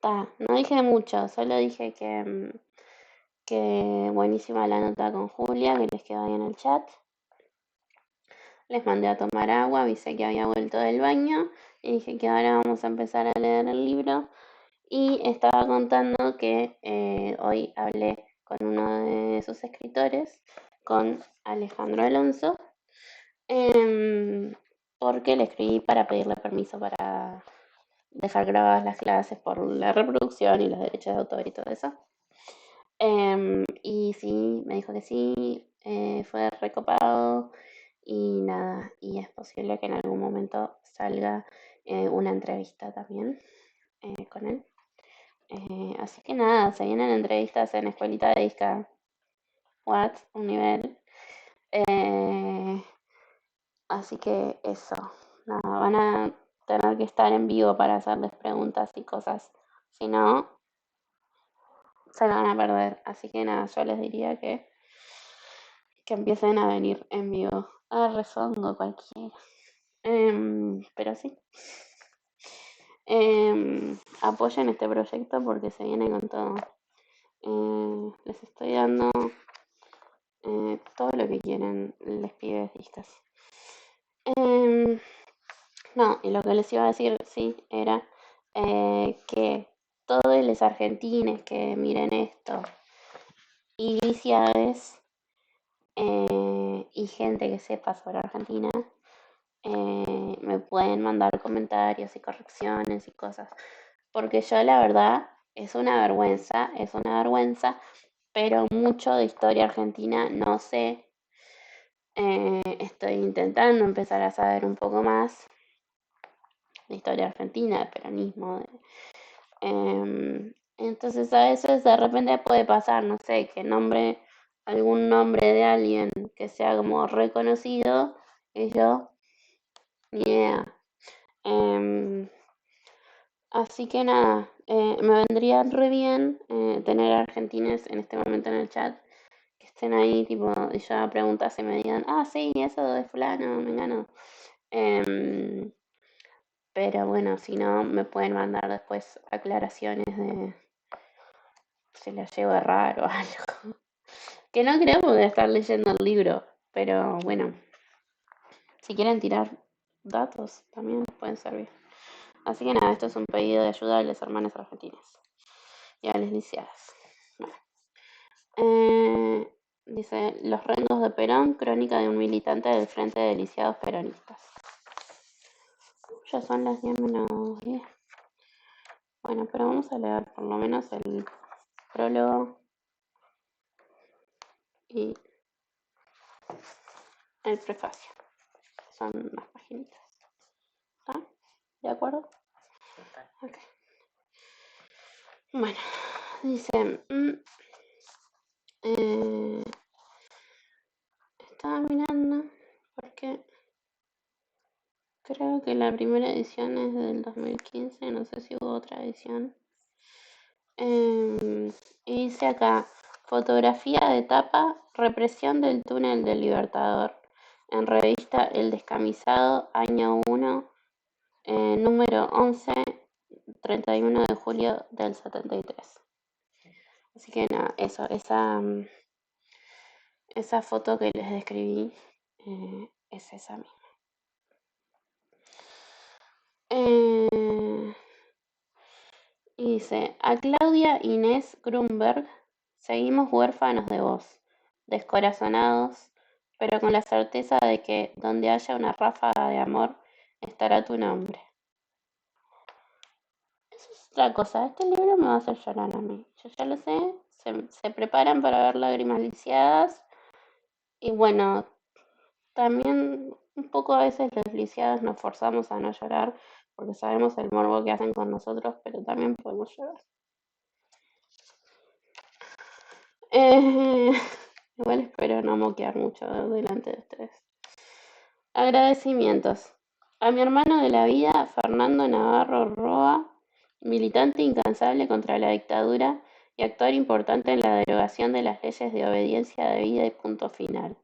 No dije mucho, solo dije que buenísima la nota con Julia, que les quedó ahí en el chat. Les mandé a tomar agua, avisé que había vuelto del baño y dije que ahora vamos a empezar a leer el libro. Y estaba contando que hoy hablé con uno de sus escritores, con Alejandro Alonso, em, porque le escribí para pedirle permiso para dejar grabadas las clases por la reproducción y los derechos de autor y todo eso. Y sí, me dijo que sí, fue recopado y nada, y es posible que en algún momento salga una entrevista también con él. Así que nada, se vienen entrevistas en Escuelita de Disca. What? Un nivel. Eh, Así que eso. Nada, van a tener que estar en vivo para hacerles preguntas y cosas. Si no, se la van a perder. Así que nada, yo les diría que empiecen a venir en vivo. Rezongo cualquiera. Pero sí. Apoyen este proyecto porque se viene con todo. Les estoy dando todo lo que quieren les pibes discas. No, y lo que les iba a decir, sí, era que todos los argentines que miren esto, y lisiades, y gente que sepa sobre Argentina, me pueden mandar comentarios y correcciones y cosas. Porque yo la verdad es una vergüenza, pero mucho de historia argentina no sé. Estoy intentando empezar a saber un poco más de historia argentina, de peronismo. Entonces a veces de repente puede pasar, no sé, que nombre algún nombre de alguien que sea como reconocido y yo ni idea. Em, Así que nada, me vendría re bien tener argentines en este momento en el chat que estén ahí, tipo, y yo preguntas y me digan, ah, sí, eso de fulano, me engano. Em, pero bueno, si no, me pueden mandar después aclaraciones de si les llego a errar o algo. Que no creo porque estar leyendo el libro, pero bueno, si quieren tirar datos también pueden servir. Así que nada, esto es un pedido de ayuda a los hermanos argentinos y a las lisiadas. Bueno. Dice, Los Rengos de Perón, crónica de un militante del Frente de Lisiados Peronistas. Ya son las 10 menos 10. Bueno, pero vamos a leer por lo menos el prólogo y el prefacio. Son unas paginitas. ¿Está? ¿De acuerdo? Ok. Bueno, dice... estaba mirando porque creo que la primera edición es del 2015, no sé si hubo otra edición. Y dice acá, fotografía de tapa, represión del túnel del Libertador, en revista El Descamisado, año 1, número 11, 31 de julio del 73. Así que nada, eso, esa foto que les describí es esa misma. Y dice, a Claudia Inés Grunberg seguimos huérfanos de vos, descorazonados, pero con la certeza de que donde haya una ráfaga de amor estará tu nombre. Eso es otra cosa, este libro me va a hacer llorar a mí, yo ya lo sé, se preparan para ver lágrimas lisiadas y bueno, también un poco a veces los lisiados nos forzamos a no llorar porque sabemos el morbo que hacen con nosotros, pero también podemos llorar. Eh, Igual espero no moquear mucho delante de ustedes. Agradecimientos. A mi hermano de la vida, Fernando Navarro Roa, militante incansable contra la dictadura y actor importante en la derogación de las leyes de obediencia debida y punto final.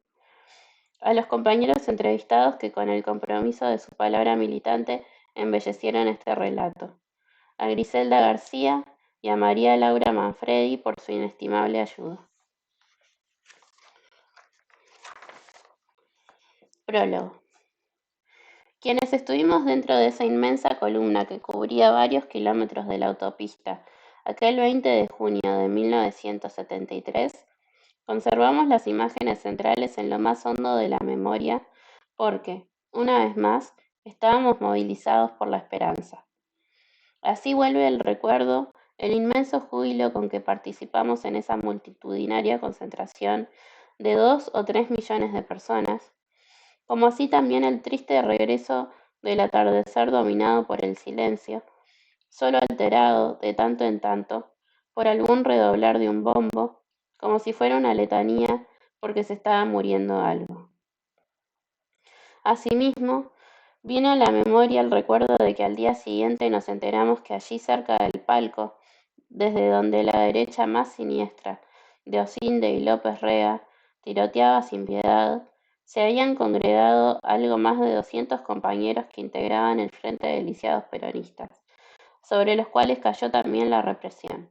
A los compañeros entrevistados que con el compromiso de su palabra militante embellecieron este relato. a Griselda García y a María Laura Manfredi por su inestimable ayuda. Prólogo. Quienes estuvimos dentro de esa inmensa columna que cubría varios kilómetros de la autopista aquel 20 de junio de 1973, conservamos las imágenes centrales en lo más hondo de la memoria porque, una vez más, estábamos movilizados por la esperanza. Así vuelve el recuerdo el inmenso júbilo con que participamos en esa multitudinaria concentración de 2 o 3 millones de personas, como así también el triste regreso del atardecer dominado por el silencio, solo alterado, de tanto en tanto, por algún redoblar de un bombo, como si fuera una letanía porque se estaba muriendo algo. Asimismo, viene a la memoria el recuerdo de que al día siguiente nos enteramos que allí cerca del palco, desde donde la derecha más siniestra de Osinde y López Rega tiroteaba sin piedad, se habían congregado algo más de 200 compañeros que integraban el Frente de Lisiados Peronistas, sobre los cuales cayó también la represión.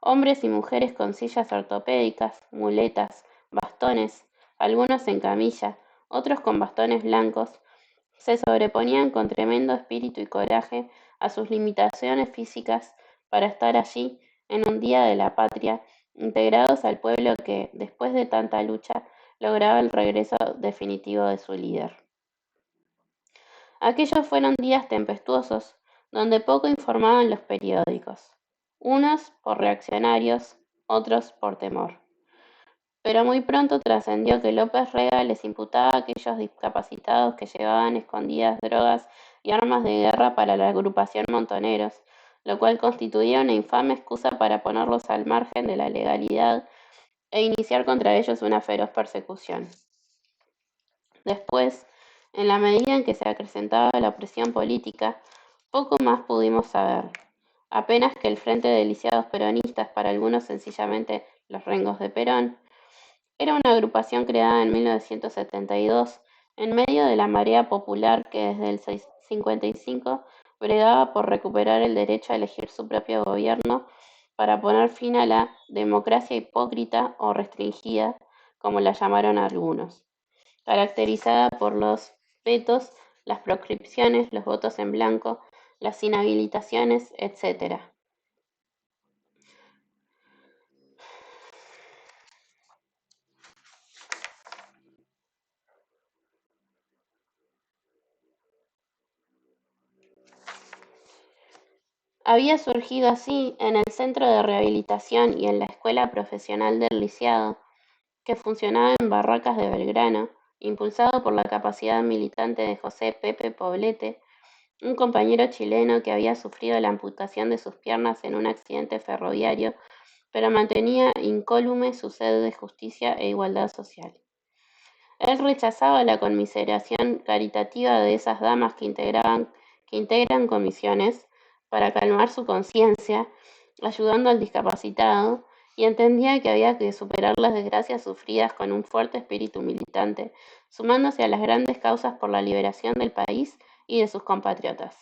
Hombres y mujeres con sillas ortopédicas, muletas, bastones, algunos en camilla, otros con bastones blancos, se sobreponían con tremendo espíritu y coraje a sus limitaciones físicas para estar allí en un día de la patria, integrados al pueblo que, después de tanta lucha, lograba el regreso definitivo de su líder. Aquellos fueron días tempestuosos, donde poco informaban los periódicos, unos por reaccionarios, otros por temor. Pero muy pronto trascendió que López Rega les imputaba a aquellos discapacitados que llevaban escondidas drogas y armas de guerra para la agrupación Montoneros, lo cual constituía una infame excusa para ponerlos al margen de la legalidad e iniciar contra ellos una feroz persecución. Después, en la medida en que se acrecentaba la opresión política, poco más pudimos saber, apenas que el Frente de Lisiados Peronistas, para algunos sencillamente los Rengos de Perón, era una agrupación creada en 1972 en medio de la marea popular que desde el 55 bregaba por recuperar el derecho a elegir su propio gobierno para poner fin a la democracia hipócrita o restringida, como la llamaron algunos, caracterizada por los vetos, las proscripciones, los votos en blanco, las inhabilitaciones, etc. Había surgido así en el Centro de Rehabilitación y en la Escuela Profesional del Lisiado, que funcionaba en Barracas de Belgrano, impulsado por la capacidad militante de José Pepe Poblete, un compañero chileno que había sufrido la amputación de sus piernas en un accidente ferroviario, pero mantenía incólume su sed de justicia e igualdad social. Él rechazaba la conmiseración caritativa de esas damas que integran comisiones para calmar su conciencia, ayudando al discapacitado, y entendía que había que superar las desgracias sufridas con un fuerte espíritu militante, sumándose a las grandes causas por la liberación del país y de sus compatriotas.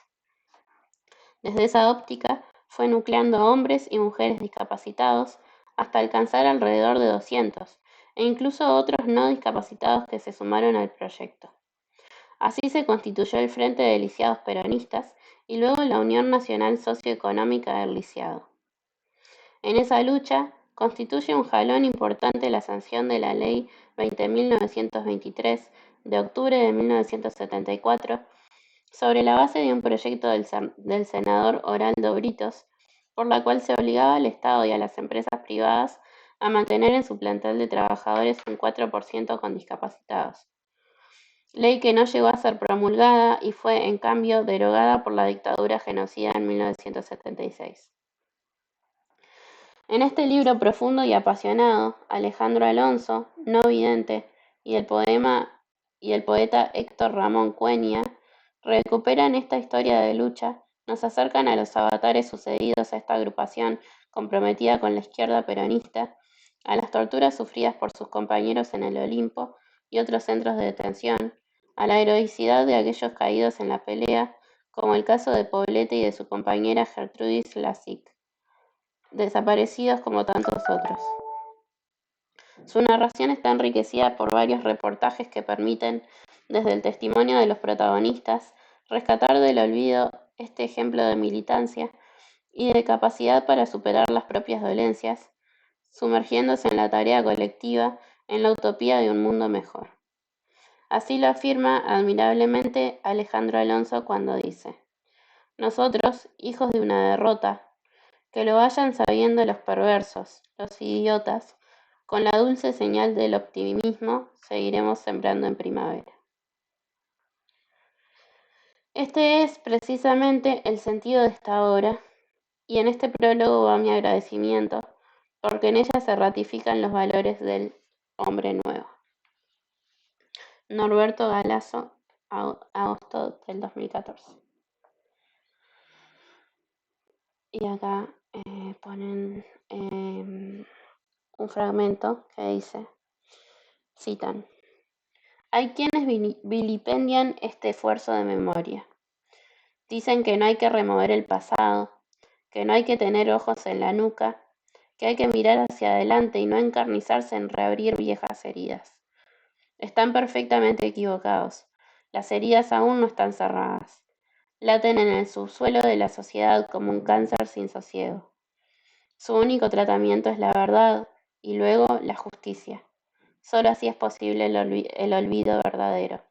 Desde esa óptica, fue nucleando hombres y mujeres discapacitados hasta alcanzar alrededor de 200, e incluso otros no discapacitados que se sumaron al proyecto. Así se constituyó el Frente de Lisiados Peronistas y luego la Unión Nacional Socioeconómica del Lisiado. En esa lucha, constituye un jalón importante la sanción de la Ley 20.923 de octubre de 1974, sobre la base de un proyecto del senador Oraldo Britos, por la cual se obligaba al Estado y a las empresas privadas a mantener en su plantel de trabajadores un 4% con discapacitados. Ley que no llegó a ser promulgada y fue, en cambio, derogada por la dictadura genocida en 1976. En este libro profundo y apasionado, Alejandro Alonso, no vidente, y el poeta Héctor Ramón Cuenya recuperan esta historia de lucha, nos acercan a los avatares sucedidos a esta agrupación comprometida con la izquierda peronista, a las torturas sufridas por sus compañeros en el Olimpo y otros centros de detención, a la heroicidad de aquellos caídos en la pelea, como el caso de Poblete y de su compañera Gertrudis Lassig, desaparecidos como tantos otros. Su narración está enriquecida por varios reportajes que permiten, desde el testimonio de los protagonistas, rescatar del olvido este ejemplo de militancia y de capacidad para superar las propias dolencias, sumergiéndose en la tarea colectiva, en la utopía de un mundo mejor. Así lo afirma admirablemente Alejandro Alonso cuando dice: nosotros, hijos de una derrota, que lo vayan sabiendo los perversos, los idiotas, con la dulce señal del optimismo seguiremos sembrando en primavera. Este es precisamente el sentido de esta obra, y en este prólogo va mi agradecimiento, porque en ella se ratifican los valores del hombre nuevo. Norberto Galazo, agosto del 2014. Y acá ponen un fragmento que dice, citan: hay quienes vilipendian este esfuerzo de memoria. Dicen que no hay que remover el pasado, que no hay que tener ojos en la nuca, que hay que mirar hacia adelante y no encarnizarse en reabrir viejas heridas. Están perfectamente equivocados. Las heridas aún no están cerradas. Laten en el subsuelo de la sociedad como un cáncer sin sosiego. Su único tratamiento es la verdad y luego la justicia. Solo así es posible el olvido verdadero.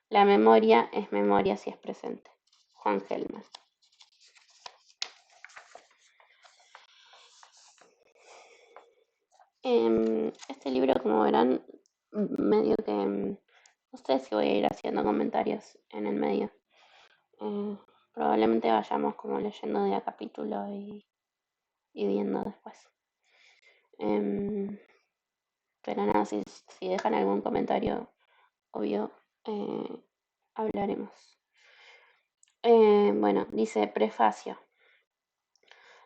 La memoria es memoria si es presente. Juan Gelman. Este libro, como verán, medio que no sé si voy a ir haciendo comentarios en el medio. Probablemente vayamos como leyendo de a capítulo y viendo después. Pero nada, si dejan algún comentario, obvio, hablaremos. Bueno, dice prefacio.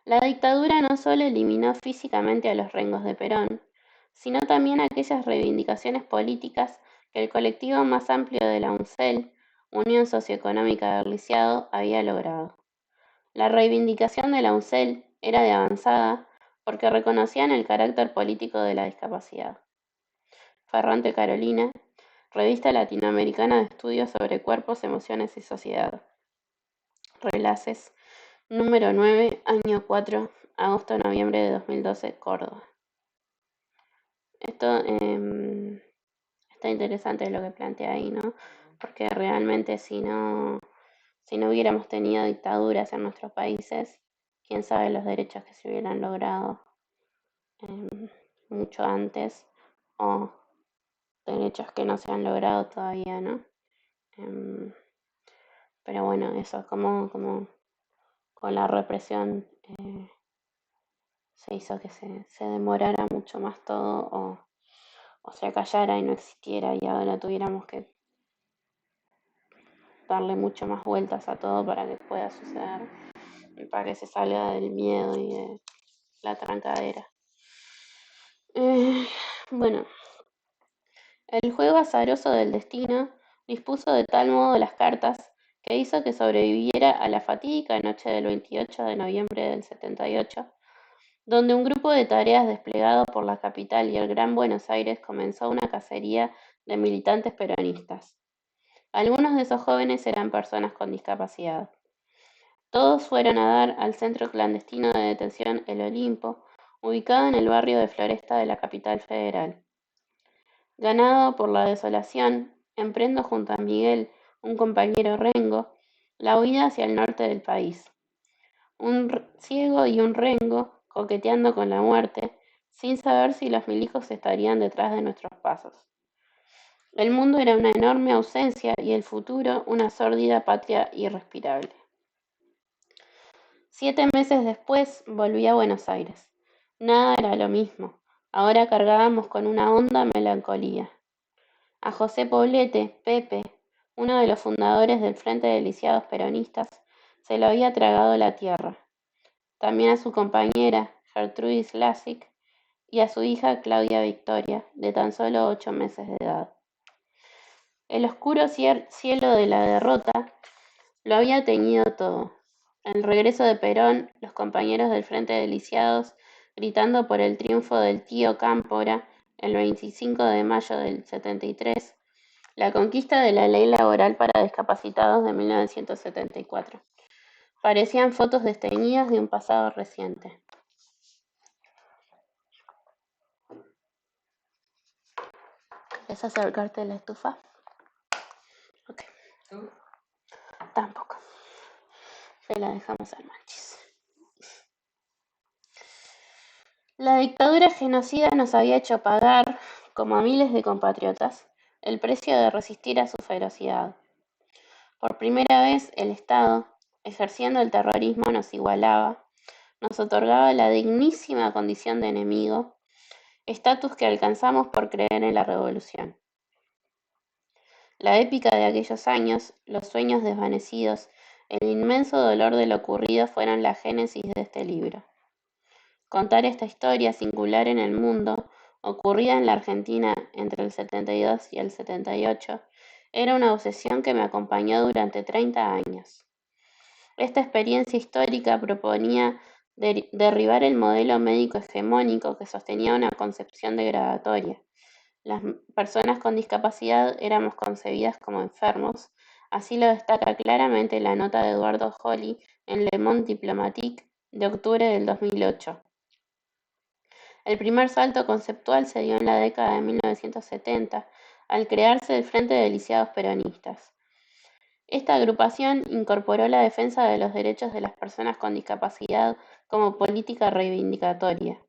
La dictadura no solo eliminó físicamente a los rengos de Perón, sino también aquellas reivindicaciones políticas que el colectivo más amplio de la UNCEL, Unión Socioeconómica del Lisiado, había logrado. La reivindicación de la UNCEL era de avanzada porque reconocían el carácter político de la discapacidad. Ferrante Carolina, Revista Latinoamericana de Estudios sobre Cuerpos, Emociones y Sociedad. Relaces, número 9, año 4, agosto-noviembre de 2012, Córdoba. Esto está interesante lo que plantea ahí, ¿no? Porque realmente si no hubiéramos tenido dictaduras en nuestros países, quién sabe los derechos que se hubieran logrado mucho antes, o derechos que no se han logrado todavía, ¿no? Pero bueno, eso, como con la represión se hizo que se demorara mucho más todo, o se acallara y no existiera, y ahora tuviéramos que darle mucho más vueltas a todo para que pueda suceder y para que se salga del miedo y de la trancadera. Bueno, el juego azaroso del destino dispuso de tal modo las cartas que hizo que sobreviviera a la fatídica noche del 28 de noviembre del 78, donde un grupo de tareas desplegado por la capital y el Gran Buenos Aires comenzó una cacería de militantes peronistas. Algunos de esos jóvenes eran personas con discapacidad. Todos fueron a dar al centro clandestino de detención El Olimpo, ubicado en el barrio de Floresta de la capital federal. Ganado por la desolación, emprendo junto a Miguel, un compañero rengo, la huida hacia el norte del país. Un ciego y un rengo coqueteando con la muerte, sin saber si los milicos estarían detrás de nuestros pasos. El mundo era una enorme ausencia y el futuro una sórdida patria irrespirable. 7 meses después volví a Buenos Aires. Nada era lo mismo. Ahora cargábamos con una honda melancolía. A José Poblete, Pepe, uno de los fundadores del Frente de Lisiados Peronistas, se lo había tragado la tierra. También a su compañera, Gertrudis Lassig, y a su hija Claudia Victoria, de tan solo 8 meses de edad. El oscuro cielo de la derrota Lo había teñido todo. El regreso de Perón, los compañeros del Frente de Lisiados gritando por el triunfo del tío Cámpora el 25 de mayo del 73, la conquista de la ley laboral para discapacitados de 1974. Parecían fotos desteñidas de un pasado reciente. ¿Es acercarte a la estufa? Ok, ¿Tú? tampoco. Se la dejamos al manchis. La dictadura genocida nos había hecho pagar, como a miles de compatriotas, el precio de resistir a su ferocidad. Por primera vez el Estado, ejerciendo el terrorismo, nos igualaba, nos otorgaba la dignísima condición de enemigo, estatus que alcanzamos por creer en la revolución. La épica de aquellos años, los sueños desvanecidos, el inmenso dolor de lo ocurrido fueron la génesis de este libro. Contar esta historia singular en el mundo, ocurrida en la Argentina entre el 72 y el 78, era una obsesión que me acompañó durante 30 años. Esta experiencia histórica proponía derribar el modelo médico hegemónico que sostenía una concepción degradatoria. Las personas con discapacidad éramos concebidas como enfermos, así lo destaca claramente la nota de Eduardo Joly en Le Monde Diplomatique de octubre del 2008. El primer salto conceptual se dio en la década de 1970, al crearse el Frente de Lisiados Peronistas. Esta agrupación incorporó la defensa de los derechos de las personas con discapacidad como política reivindicatoria.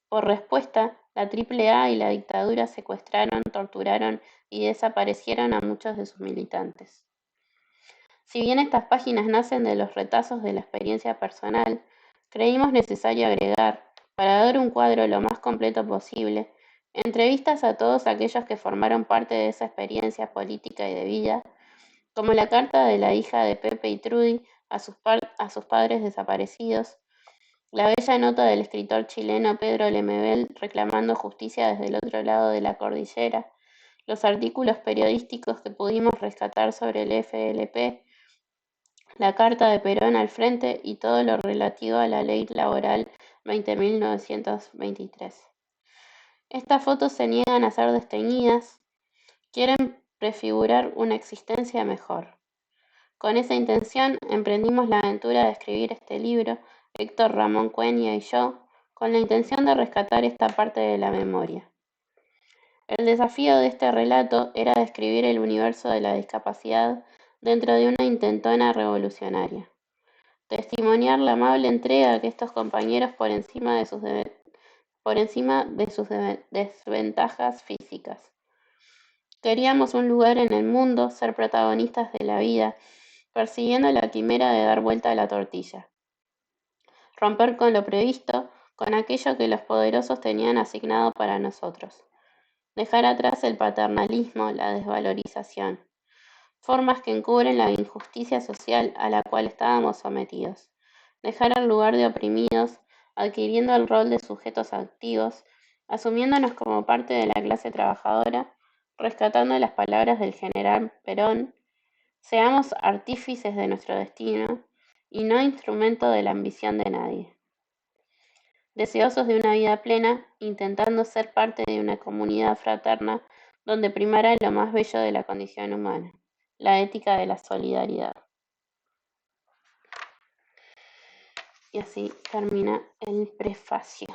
Por respuesta, la AAA y la dictadura secuestraron, torturaron y desaparecieron a muchos de sus militantes. Si bien estas páginas nacen de los retazos de la experiencia personal, creímos necesario agregar, para dar un cuadro lo más completo posible, entrevistas a todos aquellos que formaron parte de esa experiencia política y de vida, como la carta de la hija de Pepe y Trudy a sus padres desaparecidos, la bella nota del escritor chileno Pedro Lemebel reclamando justicia desde el otro lado de la cordillera, los artículos periodísticos que pudimos rescatar sobre el FLP, la carta de Perón al frente y todo lo relativo a la Ley Laboral 20.923. Estas fotos se niegan a ser desteñidas, quieren prefigurar una existencia mejor. Con esa intención emprendimos la aventura de escribir este libro, Héctor Ramón Cuenya y yo, con la intención de rescatar esta parte de la memoria. El desafío de este relato era describir el universo de la discapacidad dentro de una intentona revolucionaria. Testimoniar la amable entrega que estos compañeros por encima de sus desventajas físicas. Queríamos un lugar en el mundo, ser protagonistas de la vida, persiguiendo la quimera de dar vuelta a la tortilla. Romper con lo previsto, con aquello que los poderosos tenían asignado para nosotros. Dejar atrás el paternalismo, la desvalorización, formas que encubren la injusticia social a la cual estábamos sometidos. Dejar el lugar de oprimidos, adquiriendo el rol de sujetos activos, asumiéndonos como parte de la clase trabajadora, rescatando las palabras del general Perón: seamos artífices de nuestro destino y no instrumento de la ambición de nadie. Deseosos de una vida plena, intentando ser parte de una comunidad fraterna donde primara lo más bello de la condición humana, la ética de la solidaridad. Y así termina el prefacio.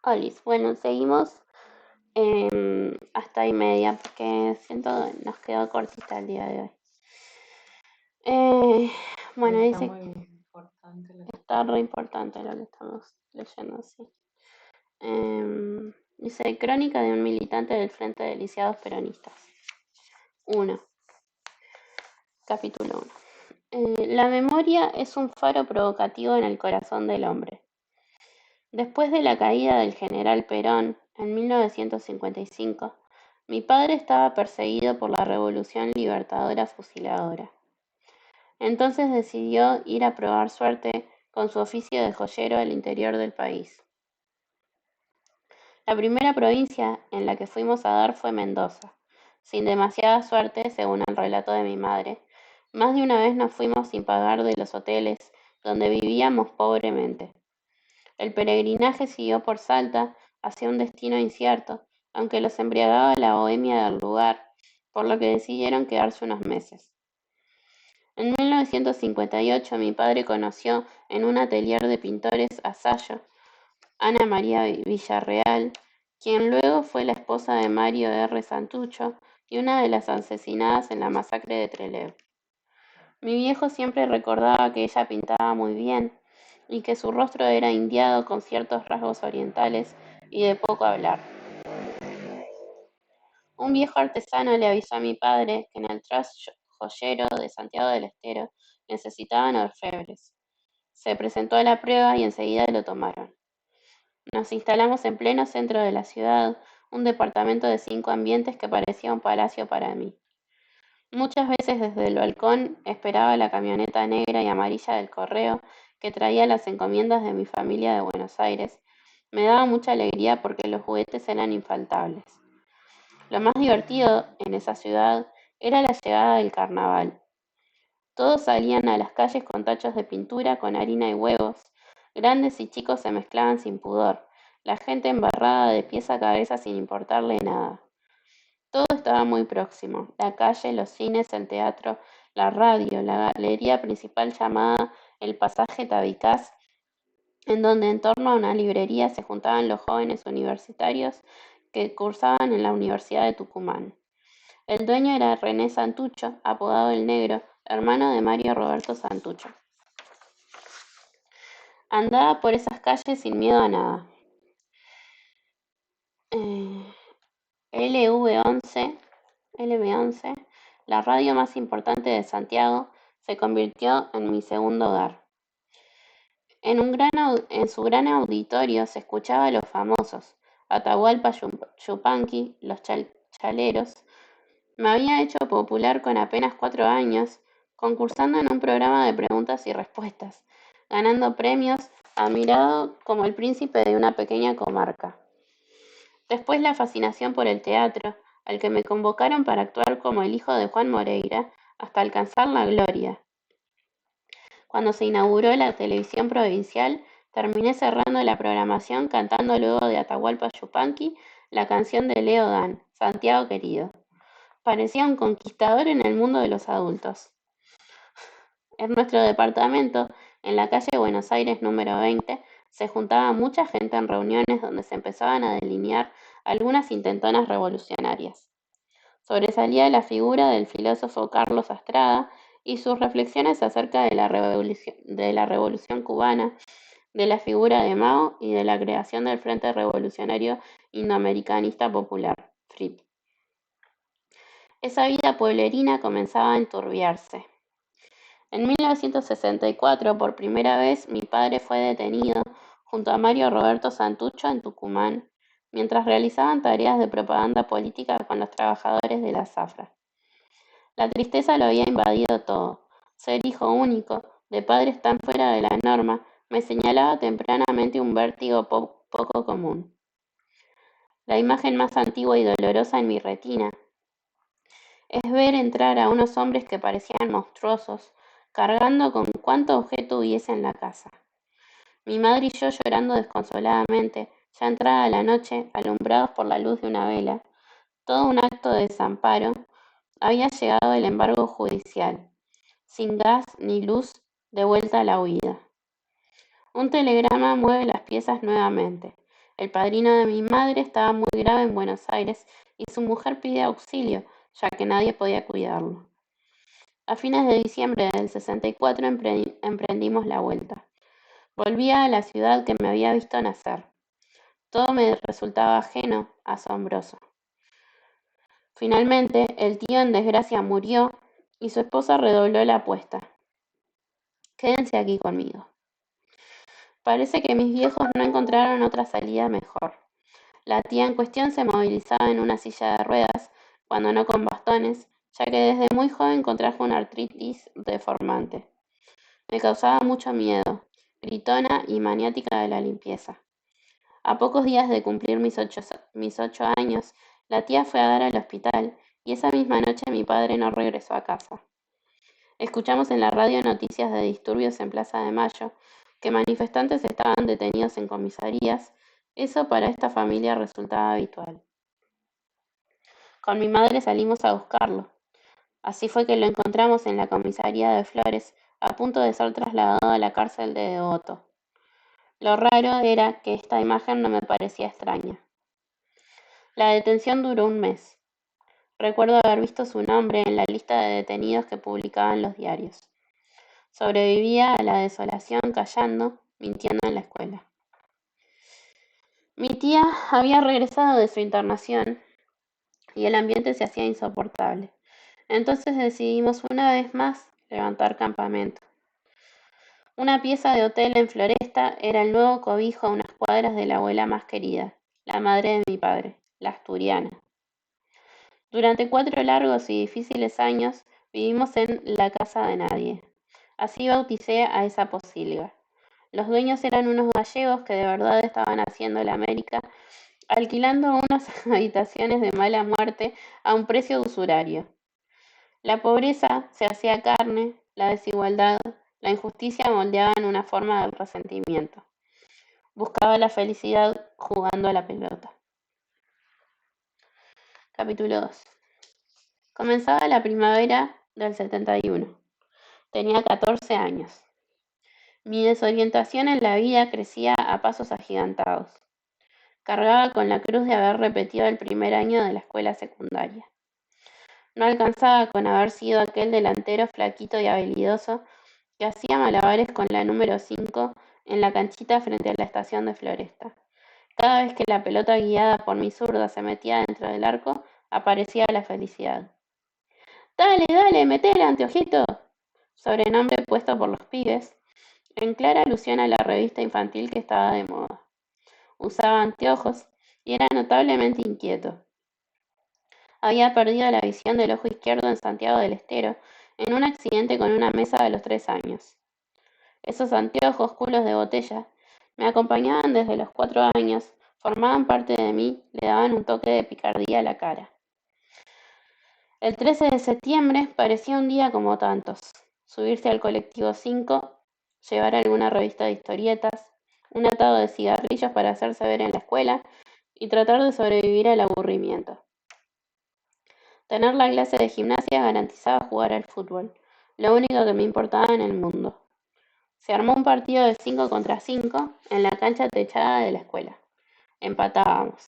Olis, bueno, seguimos hasta y media porque siento que nos quedó cortita el día de hoy. Bueno, Está dice muy importante lo que está re importante lo que estamos leyendo, sí. Dice, crónica de un militante del Frente de Lisiados Peronistas. 1. Capítulo 1. La memoria es un faro provocativo en el corazón del hombre. Después de la caída del general Perón en 1955, mi padre estaba perseguido por la Revolución Libertadora Fusiladora. Entonces decidió ir a probar suerte con su oficio de joyero al interior del país. La primera provincia en la que fuimos a dar fue Mendoza. Sin demasiada suerte, según el relato de mi madre, más de una vez nos fuimos sin pagar de los hoteles donde vivíamos pobremente. El peregrinaje siguió por Salta hacia un destino incierto, aunque los embriagaba la bohemia del lugar, por lo que decidieron quedarse unos meses. En 1958 mi padre conoció en un atelier de pintores a Sayo, Ana María Villarreal, quien luego fue la esposa de Mario R. Santucho y una de las asesinadas en la masacre de Trelew. Mi viejo siempre recordaba que ella pintaba muy bien y que su rostro era indiado con ciertos rasgos orientales y de poco hablar. Un viejo artesano le avisó a mi padre que en el Trust Joyero de Santiago del Estero necesitaban orfebres. Se presentó a la prueba y enseguida lo tomaron. Nos instalamos en pleno centro de la ciudad, un departamento de 5 ambientes que parecía un palacio para mí. Muchas veces desde el balcón esperaba la camioneta negra y amarilla del correo que traía las encomiendas de mi familia de Buenos Aires. Me daba mucha alegría porque los juguetes eran infaltables. Lo más divertido en esa ciudad era la llegada del carnaval. Todos salían a las calles con tachos de pintura, con harina y huevos. Grandes y chicos se mezclaban sin pudor. La gente embarrada de pies a cabeza sin importarle nada. Todo estaba muy próximo: la calle, los cines, el teatro, la radio, la galería principal llamada el Pasaje Tabicaz, en donde en torno a una librería se juntaban los jóvenes universitarios que cursaban en la Universidad de Tucumán. El dueño era René Santucho, apodado el Negro, hermano de Mario Roberto Santucho. Andaba por esas calles sin miedo a nada. LV11, la radio más importante de Santiago, se convirtió en mi segundo hogar. En su gran auditorio se escuchaba a los famosos, Atahualpa Yupanqui, los Chaleros. Me había hecho popular con apenas 4 años, concursando en un programa de preguntas y respuestas, ganando premios, admirado como el príncipe de una pequeña comarca. Después la fascinación por el teatro, al que me convocaron para actuar como el hijo de Juan Moreira, hasta alcanzar la gloria. Cuando se inauguró la televisión provincial, terminé cerrando la programación cantando luego de Atahualpa Yupanqui la canción de Leo Dan, Santiago querido. Parecía un conquistador en el mundo de los adultos. En nuestro departamento, en la calle Buenos Aires número 20, se juntaba mucha gente en reuniones donde se empezaban a delinear algunas intentonas revolucionarias. Sobresalía la figura del filósofo Carlos Astrada y sus reflexiones acerca de la revolución cubana, de la figura de Mao y de la creación del Frente Revolucionario Indoamericanista Popular, FRIP. Esa vida pueblerina comenzaba a enturbiarse. En 1964, por primera vez, mi padre fue detenido junto a Mario Roberto Santucho en Tucumán, mientras realizaban tareas de propaganda política con los trabajadores de la zafra. La tristeza lo había invadido todo. Ser hijo único, de padres tan fuera de la norma, me señalaba tempranamente un vértigo poco común. La imagen más antigua y dolorosa en mi retina es ver entrar a unos hombres que parecían monstruosos, cargando con cuanto objeto hubiese en la casa. Mi madre y yo llorando desconsoladamente, ya entrada la noche, alumbrados por la luz de una vela. Todo un acto de desamparo. Había llegado el embargo judicial. Sin gas ni luz, de vuelta a la huida. Un telegrama mueve las piezas nuevamente. El padrino de mi madre estaba muy grave en Buenos Aires y su mujer pide auxilio, ya que nadie podía cuidarlo. A fines de diciembre del 64 emprendimos la vuelta. Volvía a la ciudad que me había visto nacer. Todo me resultaba ajeno, asombroso. Finalmente, el tío en desgracia murió y su esposa redobló la apuesta. Quédense aquí conmigo. Parece que mis viejos no encontraron otra salida mejor. La tía en cuestión se movilizaba en una silla de ruedas, cuando no con bastones, ya que desde muy joven contrajo una artritis deformante. Me causaba mucho miedo, gritona y maniática de la limpieza. A pocos días de cumplir mis 8 años, la tía fue a dar al hospital y esa misma noche mi padre no regresó a casa. Escuchamos en la radio noticias de disturbios en Plaza de Mayo, que manifestantes estaban detenidos en comisarías. Eso para esta familia resultaba habitual. Con mi madre salimos a buscarlo. Así fue que lo encontramos en la comisaría de Flores, a punto de ser trasladado a la cárcel de Devoto. Lo raro era que esta imagen no me parecía extraña. La detención duró un mes. Recuerdo haber visto su nombre en la lista de detenidos que publicaban los diarios. Sobrevivía a la desolación callando, mintiendo en la escuela. Mi tía había regresado de su internación y el ambiente se hacía insoportable. Entonces decidimos una vez más levantar campamento. Una pieza de hotel en Floresta era el nuevo cobijo a unas cuadras de la abuela más querida, la madre de mi padre, la asturiana. Durante 4 largos y difíciles años vivimos en la casa de nadie. Así bauticé a esa posilga. Los dueños eran unos gallegos que de verdad estaban haciendo la América, alquilando unas habitaciones de mala muerte a un precio usurario. La pobreza se hacía carne, la desigualdad, la injusticia moldeaban una forma del resentimiento. Buscaba la felicidad jugando a la pelota. Capítulo 2. Comenzaba la primavera del 71. Tenía 14 años. Mi desorientación en la vida crecía a pasos agigantados. Cargaba con la cruz de haber repetido el primer año de la escuela secundaria. No alcanzaba con haber sido aquel delantero flaquito y habilidoso que hacía malabares con la número 5 en la canchita frente a la estación de Floresta. Cada vez que la pelota guiada por mi zurda se metía dentro del arco, aparecía la felicidad. ¡Dale, dale, metele, anteojito! Sobrenombre puesto por los pibes, en clara alusión a la revista infantil que estaba de moda. Usaba anteojos y era notablemente inquieto. Había perdido la visión del ojo izquierdo en Santiago del Estero, en un accidente con una mesa a los 3 años. Esos anteojos culos de botella me acompañaban desde los 4 años, formaban parte de mí, le daban un toque de picardía a la cara. El 13 de septiembre parecía un día como tantos. Subirse al colectivo 5, llevar alguna revista de historietas, un atado de cigarrillos para hacerse ver en la escuela y tratar de sobrevivir al aburrimiento. Tener la clase de gimnasia garantizaba jugar al fútbol, lo único que me importaba en el mundo. Se armó un partido de 5 contra 5 en la cancha techada de la escuela. Empatábamos.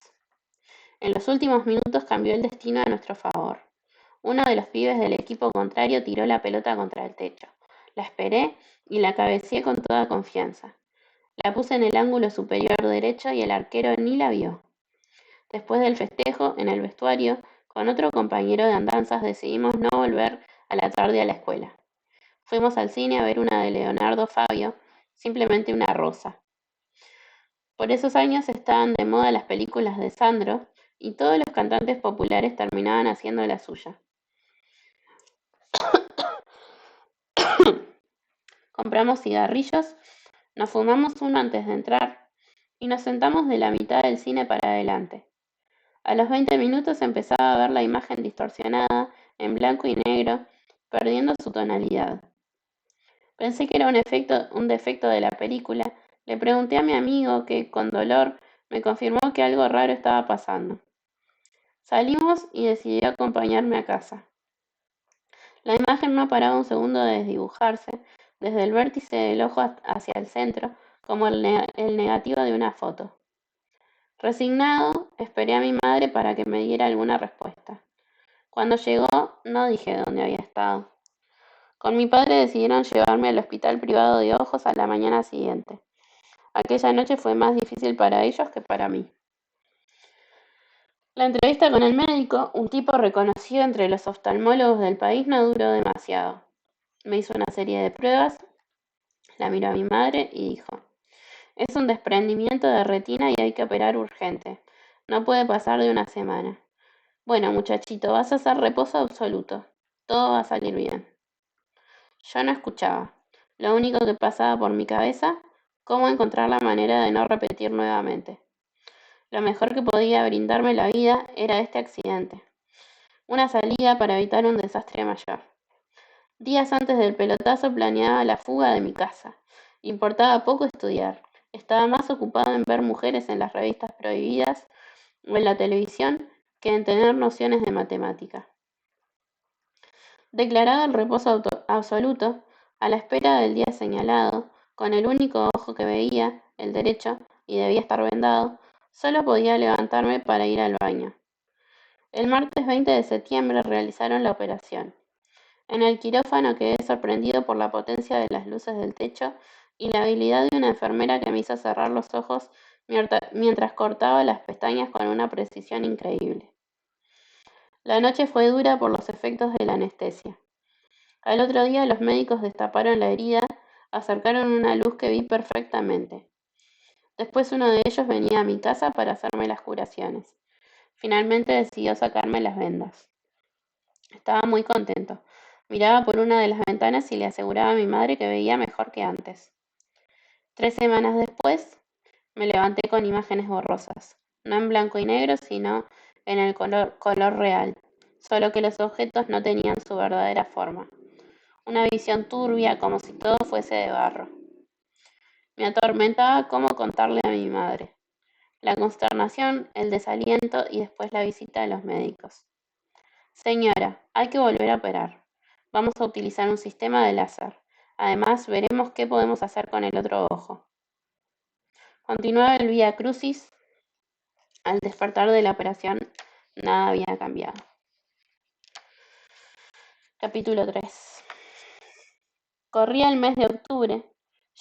En los últimos minutos cambió el destino a nuestro favor. Uno de los pibes del equipo contrario tiró la pelota contra el techo. La esperé y la cabeceé con toda confianza. La puse en el ángulo superior derecho y el arquero ni la vio. Después del festejo, en el vestuario, con otro compañero de andanzas decidimos no volver a la tarde a la escuela. Fuimos al cine a ver una de Leonardo Fabio, simplemente una rosa. Por esos años estaban de moda las películas de Sandro y todos los cantantes populares terminaban haciendo la suya. Compramos cigarrillos, nos fumamos uno antes de entrar y nos sentamos de la mitad del cine para adelante. A los 20 minutos empezaba a ver la imagen distorsionada, en blanco y negro, perdiendo su tonalidad. Pensé que era un defecto de la película. Le pregunté a mi amigo que, con dolor, me confirmó que algo raro estaba pasando. Salimos y decidió acompañarme a casa. La imagen no paraba un segundo de desdibujarse, desde el vértice del ojo hacia el centro, como el negativo de una foto. Resignado, esperé a mi madre para que me diera alguna respuesta. Cuando llegó, no dije dónde había estado. Con mi padre decidieron llevarme al hospital privado de ojos a la mañana siguiente. Aquella noche fue más difícil para ellos que para mí. La entrevista con el médico, un tipo reconocido entre los oftalmólogos del país, no duró demasiado. Me hizo una serie de pruebas, la miró a mi madre y dijo: es un desprendimiento de retina y hay que operar urgente. No puede pasar de una semana. Bueno, muchachito, vas a hacer reposo absoluto. Todo va a salir bien. Yo no escuchaba. Lo único que pasaba por mi cabeza, cómo encontrar la manera de no repetir nuevamente. Lo mejor que podía brindarme la vida era este accidente. Una salida para evitar un desastre mayor. Días antes del pelotazo planeaba la fuga de mi casa. Importaba poco estudiar. Estaba más ocupado en ver mujeres en las revistas prohibidas o en la televisión que en tener nociones de matemática. Declarado el reposo absoluto, a la espera del día señalado, con el único ojo que veía, el derecho, y debía estar vendado, solo podía levantarme para ir al baño. El martes 20 de septiembre realizaron la operación. En el quirófano quedé sorprendido por la potencia de las luces del techo y la habilidad de una enfermera que me hizo cerrar los ojos mientras cortaba las pestañas con una precisión increíble. La noche fue dura por los efectos de la anestesia. Al otro día los médicos destaparon la herida, acercaron una luz que vi perfectamente. Después uno de ellos venía a mi casa para hacerme las curaciones. Finalmente decidió sacarme las vendas. Estaba muy contento. Miraba por una de las ventanas y le aseguraba a mi madre que veía mejor que antes. 3 semanas después, me levanté con imágenes borrosas, no en blanco y negro, sino en el color real, solo que los objetos no tenían su verdadera forma. Una visión turbia, como si todo fuese de barro. Me atormentaba cómo contarle a mi madre. La consternación, el desaliento y después la visita a los médicos. Señora, hay que volver a operar. Vamos a utilizar un sistema de láser. Además, veremos qué podemos hacer con el otro ojo. Continuaba el vía crucis. Al despertar de la operación, nada había cambiado. Capítulo 3. Corría el mes de octubre.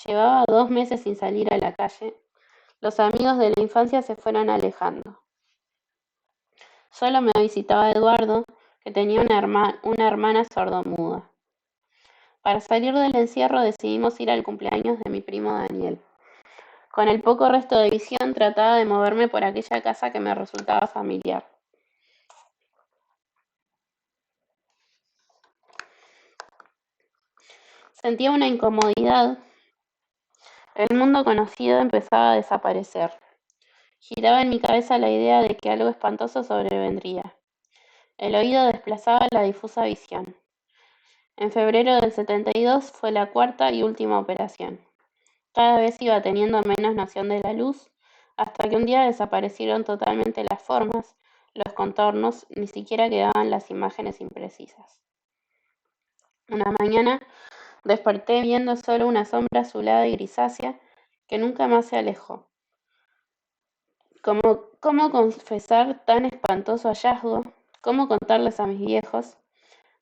Llevaba 2 meses sin salir a la calle. Los amigos de la infancia se fueron alejando. Solo me visitaba Eduardo, que tenía una hermana sordomuda. Para salir del encierro decidimos ir al cumpleaños de mi primo Daniel. Con el poco resto de visión trataba de moverme por aquella casa que me resultaba familiar. Sentía una incomodidad. El mundo conocido empezaba a desaparecer. Giraba en mi cabeza la idea de que algo espantoso sobrevendría. El oído desplazaba la difusa visión. En febrero del 72 fue la cuarta y última operación. Cada vez iba teniendo menos noción de la luz, hasta que un día desaparecieron totalmente las formas, los contornos, ni siquiera quedaban las imágenes imprecisas. Una mañana desperté viendo solo una sombra azulada y grisácea que nunca más se alejó. ¿Cómo confesar tan espantoso hallazgo? ¿Cómo contarles a mis viejos?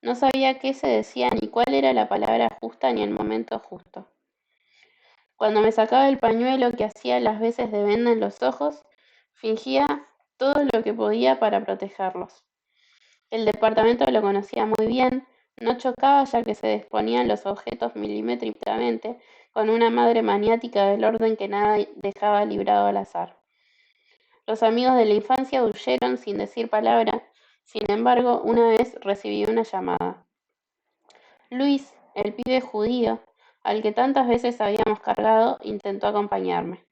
No sabía qué se decía, ni cuál era la palabra justa, ni el momento justo. Cuando me sacaba el pañuelo que hacía las veces de venda en los ojos, fingía todo lo que podía para protegerlos. El departamento lo conocía muy bien, no chocaba ya que se disponían los objetos milimétricamente, con una madre maniática del orden que nada dejaba librado al azar. Los amigos de la infancia huyeron sin decir palabra. Sin embargo, una vez recibí una llamada. Luis, el pibe judío, al que tantas veces habíamos cargado, intentó acompañarme.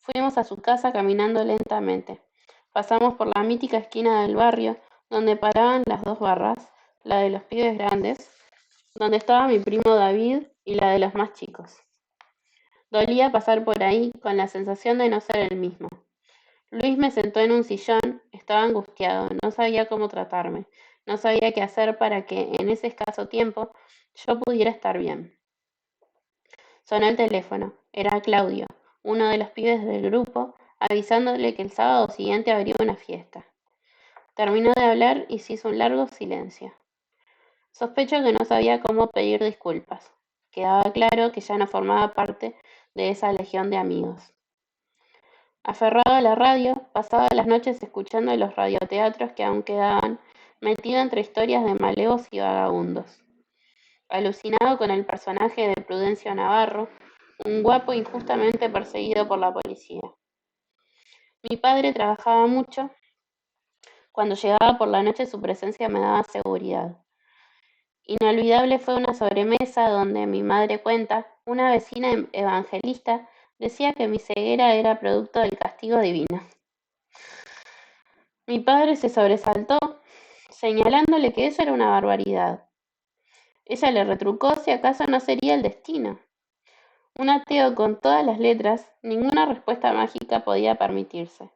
Fuimos a su casa caminando lentamente. Pasamos por la mítica esquina del barrio, donde paraban las dos barras, la de los pibes grandes, donde estaba mi primo David, y la de los más chicos. Dolía pasar por ahí con la sensación de no ser el mismo. Luis me sentó en un sillón, estaba angustiado, no sabía cómo tratarme, no sabía qué hacer para que, en ese escaso tiempo, yo pudiera estar bien. Sonó el teléfono. Era Claudio, uno de los pibes del grupo, avisándole que el sábado siguiente habría una fiesta. Terminó de hablar y se hizo un largo silencio. Sospecho que no sabía cómo pedir disculpas. Quedaba claro que ya no formaba parte de esa legión de amigos. Aferrado a la radio, pasaba las noches escuchando los radioteatros que aún quedaban, metido entre historias de malevos y vagabundos. Alucinado con el personaje de Prudencio Navarro, un guapo injustamente perseguido por la policía. Mi padre trabajaba mucho. Cuando llegaba por la noche su presencia me daba seguridad. Inolvidable fue una sobremesa donde mi madre cuenta, una vecina evangelista decía que mi ceguera era producto del castigo divino. Mi padre se sobresaltó, señalándole que eso era una barbaridad. Ella le retrucó si acaso no sería el destino. Un ateo con todas las letras, ninguna respuesta mágica podía permitirse.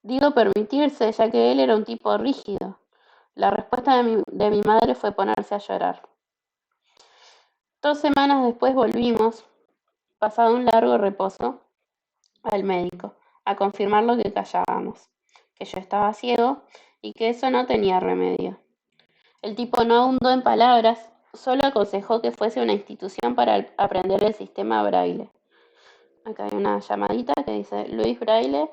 Digo permitirse, ya que él era un tipo rígido. La respuesta de mi madre fue ponerse a llorar. 2 semanas después volvimos, pasado un largo reposo, al médico, a confirmar lo que callábamos, que yo estaba ciego y que eso no tenía remedio. El tipo no abundó en palabras, solo aconsejó que fuese a una institución para aprender el sistema Braille. Acá hay una llamadita que dice, Luis Braille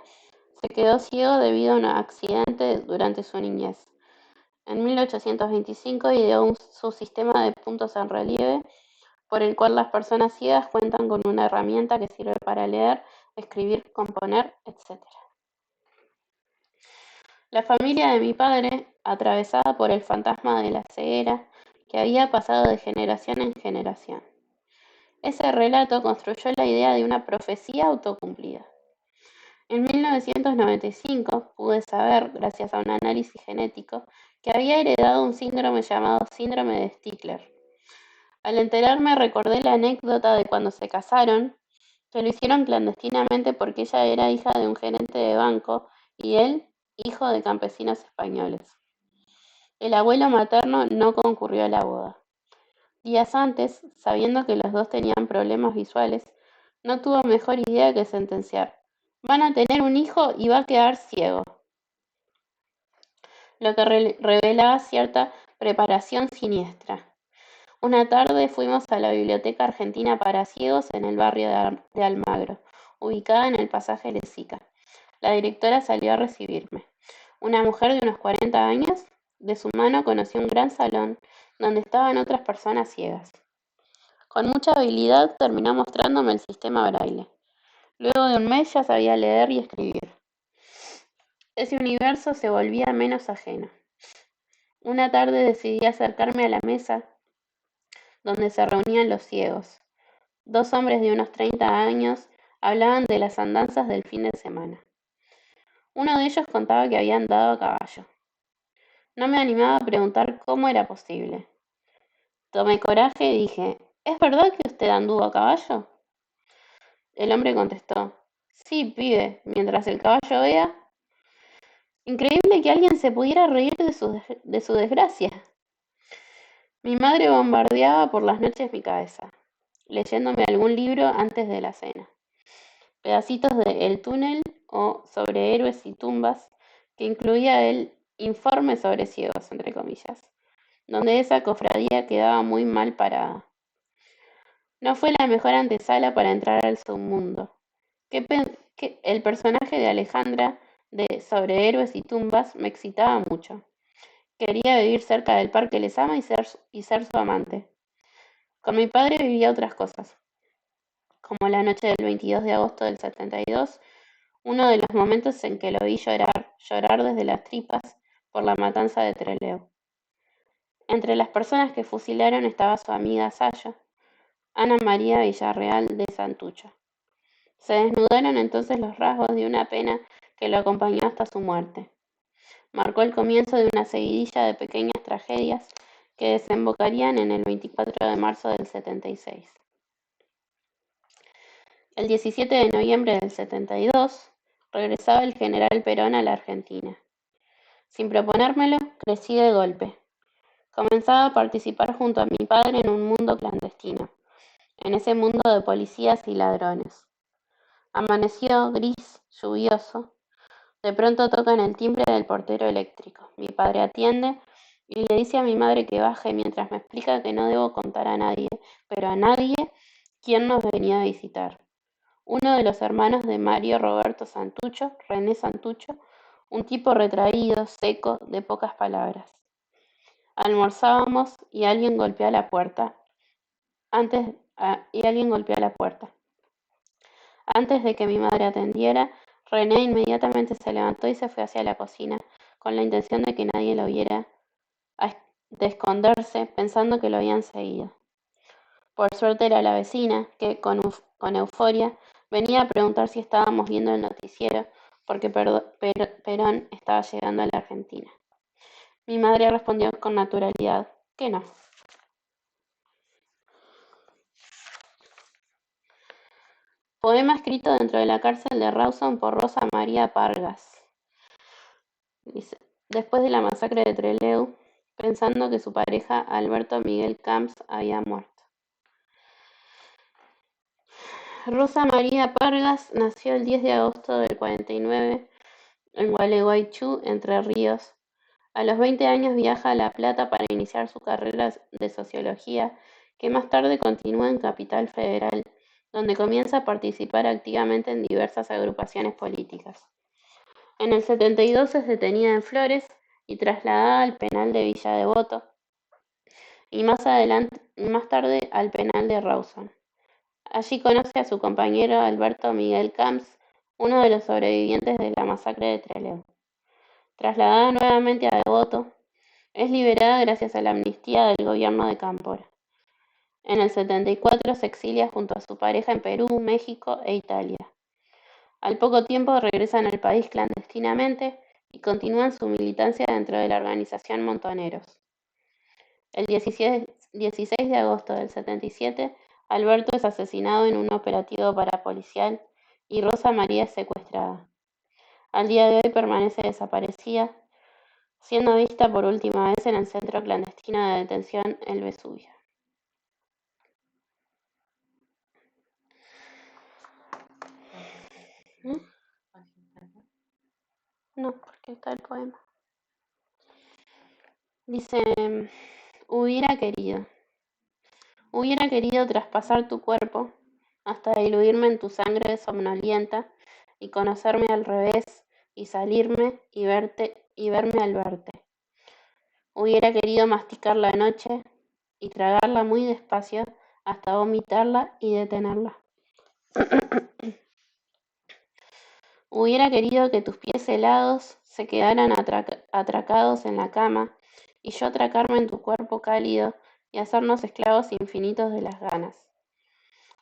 se quedó ciego debido a un accidente durante su niñez. En 1825 ideó su sistema de puntos en relieve, por el cual las personas ciegas cuentan con una herramienta que sirve para leer, escribir, componer, etc. La familia de mi padre, atravesada por el fantasma de la ceguera, que había pasado de generación en generación. Ese relato construyó la idea de una profecía autocumplida. En 1995 pude saber, gracias a un análisis genético, que había heredado un síndrome llamado síndrome de Stickler. Al enterarme recordé la anécdota de cuando se casaron, que lo hicieron clandestinamente porque ella era hija de un gerente de banco y él, hijo de campesinos españoles. El abuelo materno no concurrió a la boda. Días antes, sabiendo que los dos tenían problemas visuales, no tuvo mejor idea que sentenciar: van a tener un hijo y va a quedar ciego. Lo que revelaba cierta preparación siniestra. Una tarde fuimos a la Biblioteca Argentina para Ciegos en el barrio de Almagro, ubicada en el pasaje Lezica. La directora salió a recibirme. Una mujer de unos 40 años, de su mano conocí un gran salón donde estaban otras personas ciegas. Con mucha habilidad terminó mostrándome el sistema Braille. Luego de un mes ya sabía leer y escribir. Ese universo se volvía menos ajeno. Una tarde decidí acercarme a la mesa donde se reunían los ciegos. 2 hombres de unos 30 años hablaban de las andanzas del fin de semana. Uno de ellos contaba que había andado a caballo. No me animaba a preguntar cómo era posible. Tomé coraje y dije, ¿es verdad que usted anduvo a caballo? El hombre contestó, sí, pibe, mientras el caballo vea. Increíble que alguien se pudiera reír de su desgracia. Mi madre bombardeaba por las noches mi cabeza, leyéndome algún libro antes de la cena. Pedacitos de El túnel o Sobre héroes y tumbas, que incluía el informe sobre ciegos, entre comillas, donde esa cofradía quedaba muy mal parada. No fue la mejor antesala para entrar al submundo. El personaje de Alejandra de Sobre héroes y tumbas me excitaba mucho. Quería vivir cerca del Parque Lezama y ser su amante. Con mi padre vivía otras cosas, como la noche del 22 de agosto del 72, uno de los momentos en que lo vi llorar desde las tripas por la matanza de Trelew. Entre las personas que fusilaron estaba su amiga Sayo, Ana María Villarreal de Santucho. Se desnudaron entonces los rasgos de una pena que lo acompañó hasta su muerte. Marcó el comienzo de una seguidilla de pequeñas tragedias que desembocarían en el 24 de marzo del 76. El 17 de noviembre del 72, regresaba el general Perón a la Argentina. Sin proponérmelo, crecí de golpe. Comenzaba a participar junto a mi padre en un mundo clandestino, en ese mundo de policías y ladrones. Amaneció gris, lluvioso. De pronto tocan el timbre del portero eléctrico. Mi padre atiende y le dice a mi madre que baje mientras me explica que no debo contar a nadie, pero a nadie, quién nos venía a visitar. uno de los hermanos de Mario Roberto Santucho, René Santucho, un tipo retraído, seco, de pocas palabras. Almorzábamos y alguien golpeó la puerta. Alguien golpeó la puerta. Antes de que mi madre atendiera, René inmediatamente se levantó y se fue hacia la cocina, con la intención de que nadie lo viera, de esconderse, pensando que lo habían seguido. Por suerte era la vecina, que con euforia venía a preguntar si estábamos viendo el noticiero, porque Perón estaba llegando a la Argentina. Mi madre respondió con naturalidad que no. Poema escrito dentro de la cárcel de Rawson por Rosa María Pargas. Dice, después de la masacre de Trelew, pensando que su pareja Alberto Miguel Camps había muerto. Rosa María Pargas nació el 10 de agosto del 49 en Gualeguaychú, Entre Ríos. A los 20 años viaja a La Plata para iniciar su carrera de sociología, que más tarde continúa en Capital Federal, donde comienza a participar activamente en diversas agrupaciones políticas. En el 72 es detenida en Flores y trasladada al penal de Villa Devoto y más tarde al penal de Rawson. Allí conoce a su compañero Alberto Miguel Camps, uno de los sobrevivientes de la masacre de Trelew. Trasladada nuevamente a Devoto, es liberada gracias a la amnistía del gobierno de Cámpora. En el 74 se exilia junto a su pareja en Perú, México e Italia. Al poco tiempo regresan al país clandestinamente y continúan su militancia dentro de la organización Montoneros. El 16 de agosto del 77, Alberto es asesinado en un operativo parapolicial y Rosa María es secuestrada. Al día de hoy permanece desaparecida, siendo vista por última vez en el centro clandestino de detención El Vesubio. ¿Mm? No, porque está el poema. Dice, hubiera querido traspasar tu cuerpo hasta diluirme en tu sangre somnolienta y conocerme al revés y salirme y verme al verte. Hubiera querido masticar la noche y tragarla muy despacio hasta vomitarla y detenerla. Hubiera querido que tus pies helados se quedaran atracados en la cama y yo atracarme en tu cuerpo cálido y hacernos esclavos infinitos de las ganas.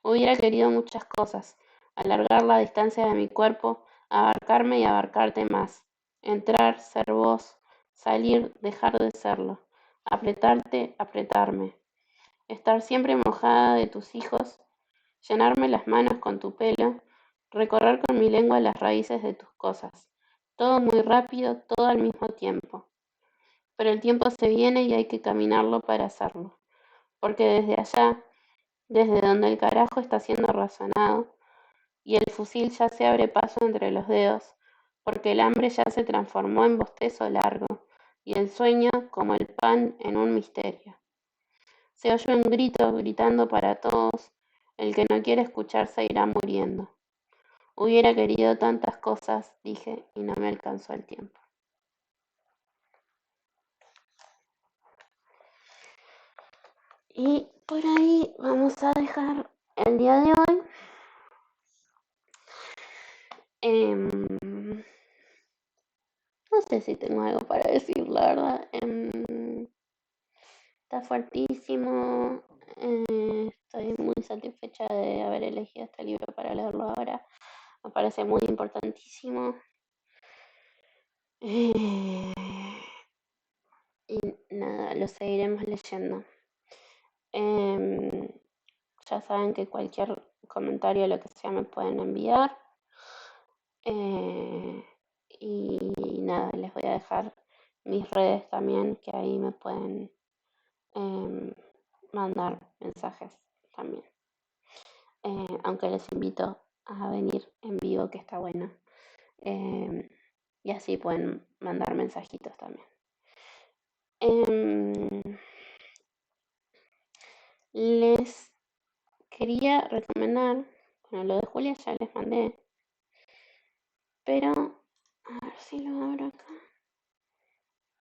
Hubiera querido muchas cosas, alargar la distancia de mi cuerpo, abarcarme y abarcarte más, entrar, ser vos, salir, dejar de serlo, apretarte, apretarme, estar siempre mojada de tus hijos, llenarme las manos con tu pelo, recorrer con mi lengua las raíces de tus cosas, todo muy rápido, todo al mismo tiempo. Pero el tiempo se viene y hay que caminarlo para hacerlo, porque desde allá, desde donde el carajo está siendo razonado, y el fusil ya se abre paso entre los dedos, porque el hambre ya se transformó en bostezo largo, y el sueño como el pan en un misterio. Se oye un grito gritando para todos, el que no quiere escuchar se irá muriendo. Hubiera querido tantas cosas, dije, y no me alcanzó el tiempo. Y por ahí vamos a dejar el día de hoy. No sé si tengo algo para decir, la verdad. Está fuertísimo. Estoy muy satisfecha de haber elegido este libro para leerlo ahora. Me parece muy importantísimo. Y nada, lo seguiremos leyendo. Ya saben que cualquier comentario, lo que sea, me pueden enviar. Y nada, les voy a dejar mis redes también, que ahí me pueden mandar mensajes también. Aunque les invito a venir en vivo, que está bueno. Y así pueden mandar mensajitos también. Les quería recomendar, Bueno, lo de Julia ya les mandé, pero a ver si lo abro acá.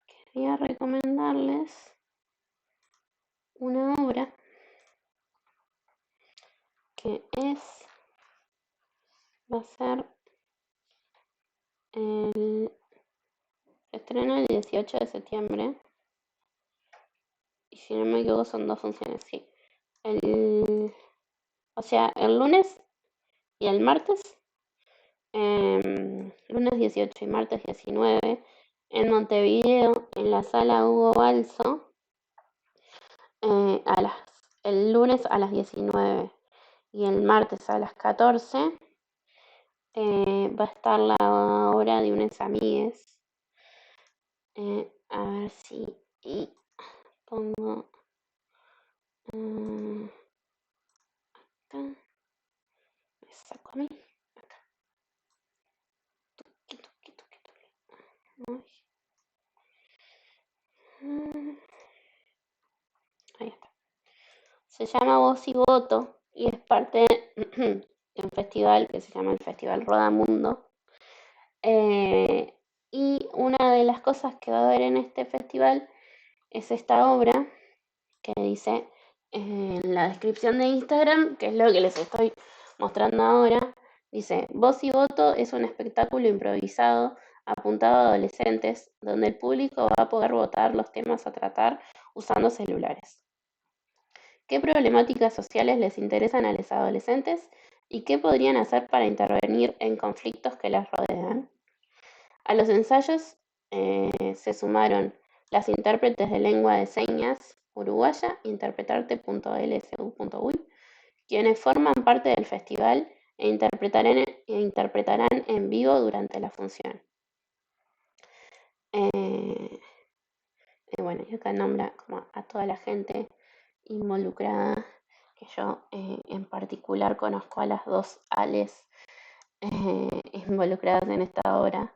Quería recomendarles una obra que va a ser el estreno el 18 de septiembre. Y si no me equivoco son 2 funciones, sí. O sea, el lunes y el martes, lunes 18 y martes 19, en Montevideo, en la sala Hugo Balso, el lunes a las 19 y el martes a las 14, va a estar la obra de unas amigues. A ver si pongo acá, me saco a mí, acá, tuqui, tuqui, tuqui, tuqui. Ay. Ahí está. Se llama Voz y Voto y es parte de un festival que se llama el Festival Rodamundo. Y una de las cosas que va a haber en este festival es esta obra que dice en la descripción de Instagram, que es lo que les estoy mostrando ahora, dice: Voz y Voto es un espectáculo improvisado apuntado a adolescentes, donde el público va a poder votar los temas a tratar usando celulares. ¿Qué problemáticas sociales les interesan a los adolescentes y qué podrían hacer para intervenir en conflictos que les rodean? A los ensayos se sumaron las intérpretes de lengua de señas uruguaya Interpretarte.lsu.uy, quienes forman parte del festival e interpretarán en vivo durante la función. Bueno, y acá nombra como a toda la gente involucrada, que yo en particular conozco a las 2 Ales involucradas en esta obra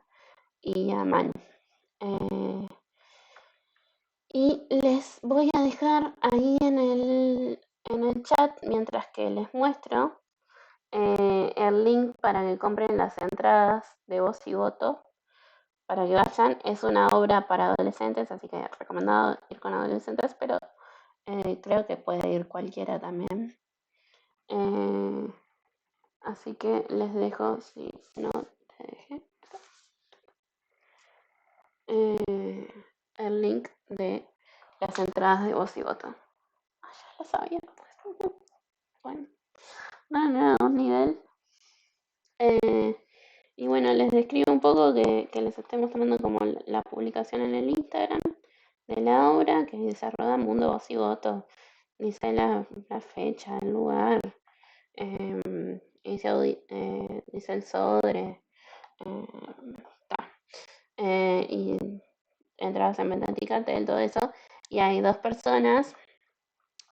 y a Manu. Y les voy a dejar ahí en el chat, mientras que les muestro, el link para que compren las entradas de Voz y Voto, para que vayan. Es una obra para adolescentes, así que recomendado ir con adolescentes, pero creo que puede ir cualquiera también. Así que les dejo, si no te dejé, el link de las entradas de Voz y Voto. Ya lo sabía. Bueno, no, un nivel. Y bueno, les describo un poco que les estoy mostrando como la publicación en el Instagram de la obra, que dice Rodamundo Voz y Voto. Dice la fecha, el lugar, dice el Sodre, y entradas en venta Ticatel, todo eso. Y hay 2 personas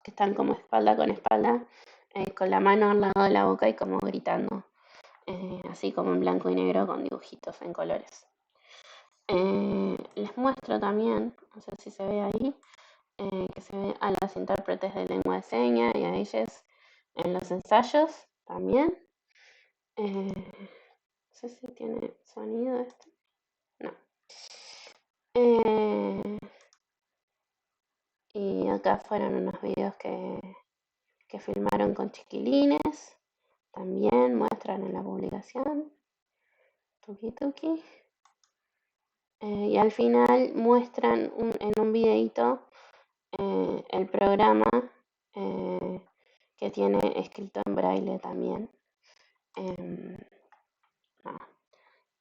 que están como espalda con espalda, con la mano al lado de la boca y como gritando, así como en blanco y negro con dibujitos en colores. Les muestro también, no sé si se ve ahí, que se ve a las intérpretes de lengua de señas y a ellas en los ensayos también. No sé si tiene sonido esto. No. Y acá fueron unos videos que filmaron con chiquilines. También muestran en la publicación. Tuki tuki. Y al final muestran en un videito el programa que tiene escrito en braille también. No,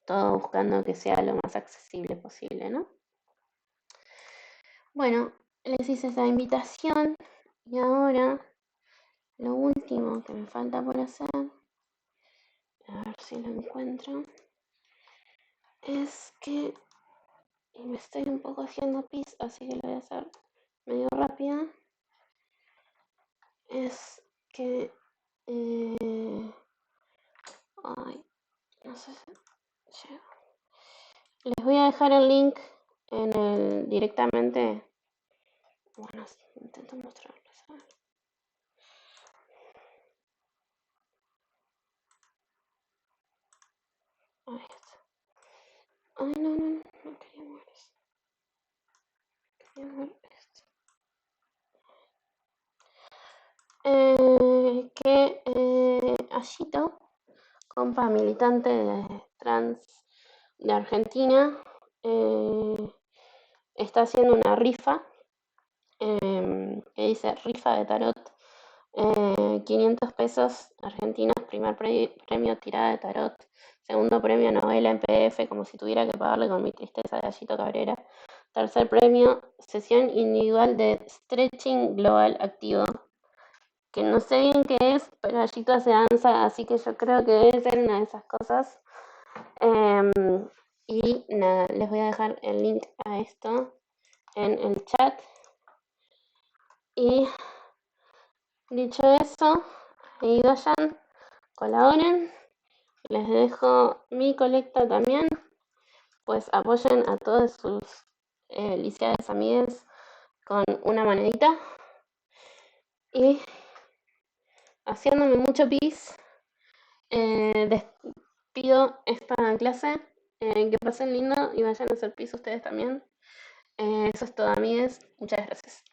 todo buscando que sea lo más accesible posible, ¿no? Bueno, les hice esa invitación y ahora lo último que me falta por hacer, a ver si lo encuentro, es que, y me estoy un poco haciendo pis, así que lo voy a hacer medio rápido, es que, ay, no sé si llego. Les voy a dejar el link directamente. Bueno, intento mostrarles. A ver. Ahí está. Ay, no, no, no, no quería mover eso. Quería mover esto. Ayito, compa militante de trans de Argentina, está haciendo una rifa que dice rifa de tarot, 500 pesos argentinos, primer premio tirada de tarot, segundo premio novela en PDF, como si tuviera que pagarle con mi tristeza de Gallito Cabrera, tercer premio sesión individual de stretching global activo, que no sé bien qué es, pero Gallito hace danza, así que yo creo que debe ser una de esas cosas. Y nada, les voy a dejar el link a esto en el chat. Y dicho eso, ahí vayan, colaboren. Les dejo mi colecta también. Pues apoyen a todos sus lisiadas amigues con una monedita. Y haciéndome mucho pis, despido esta clase. Que pasen lindo y vayan a hacer pis ustedes también. Eso es todo, amigues. Muchas gracias.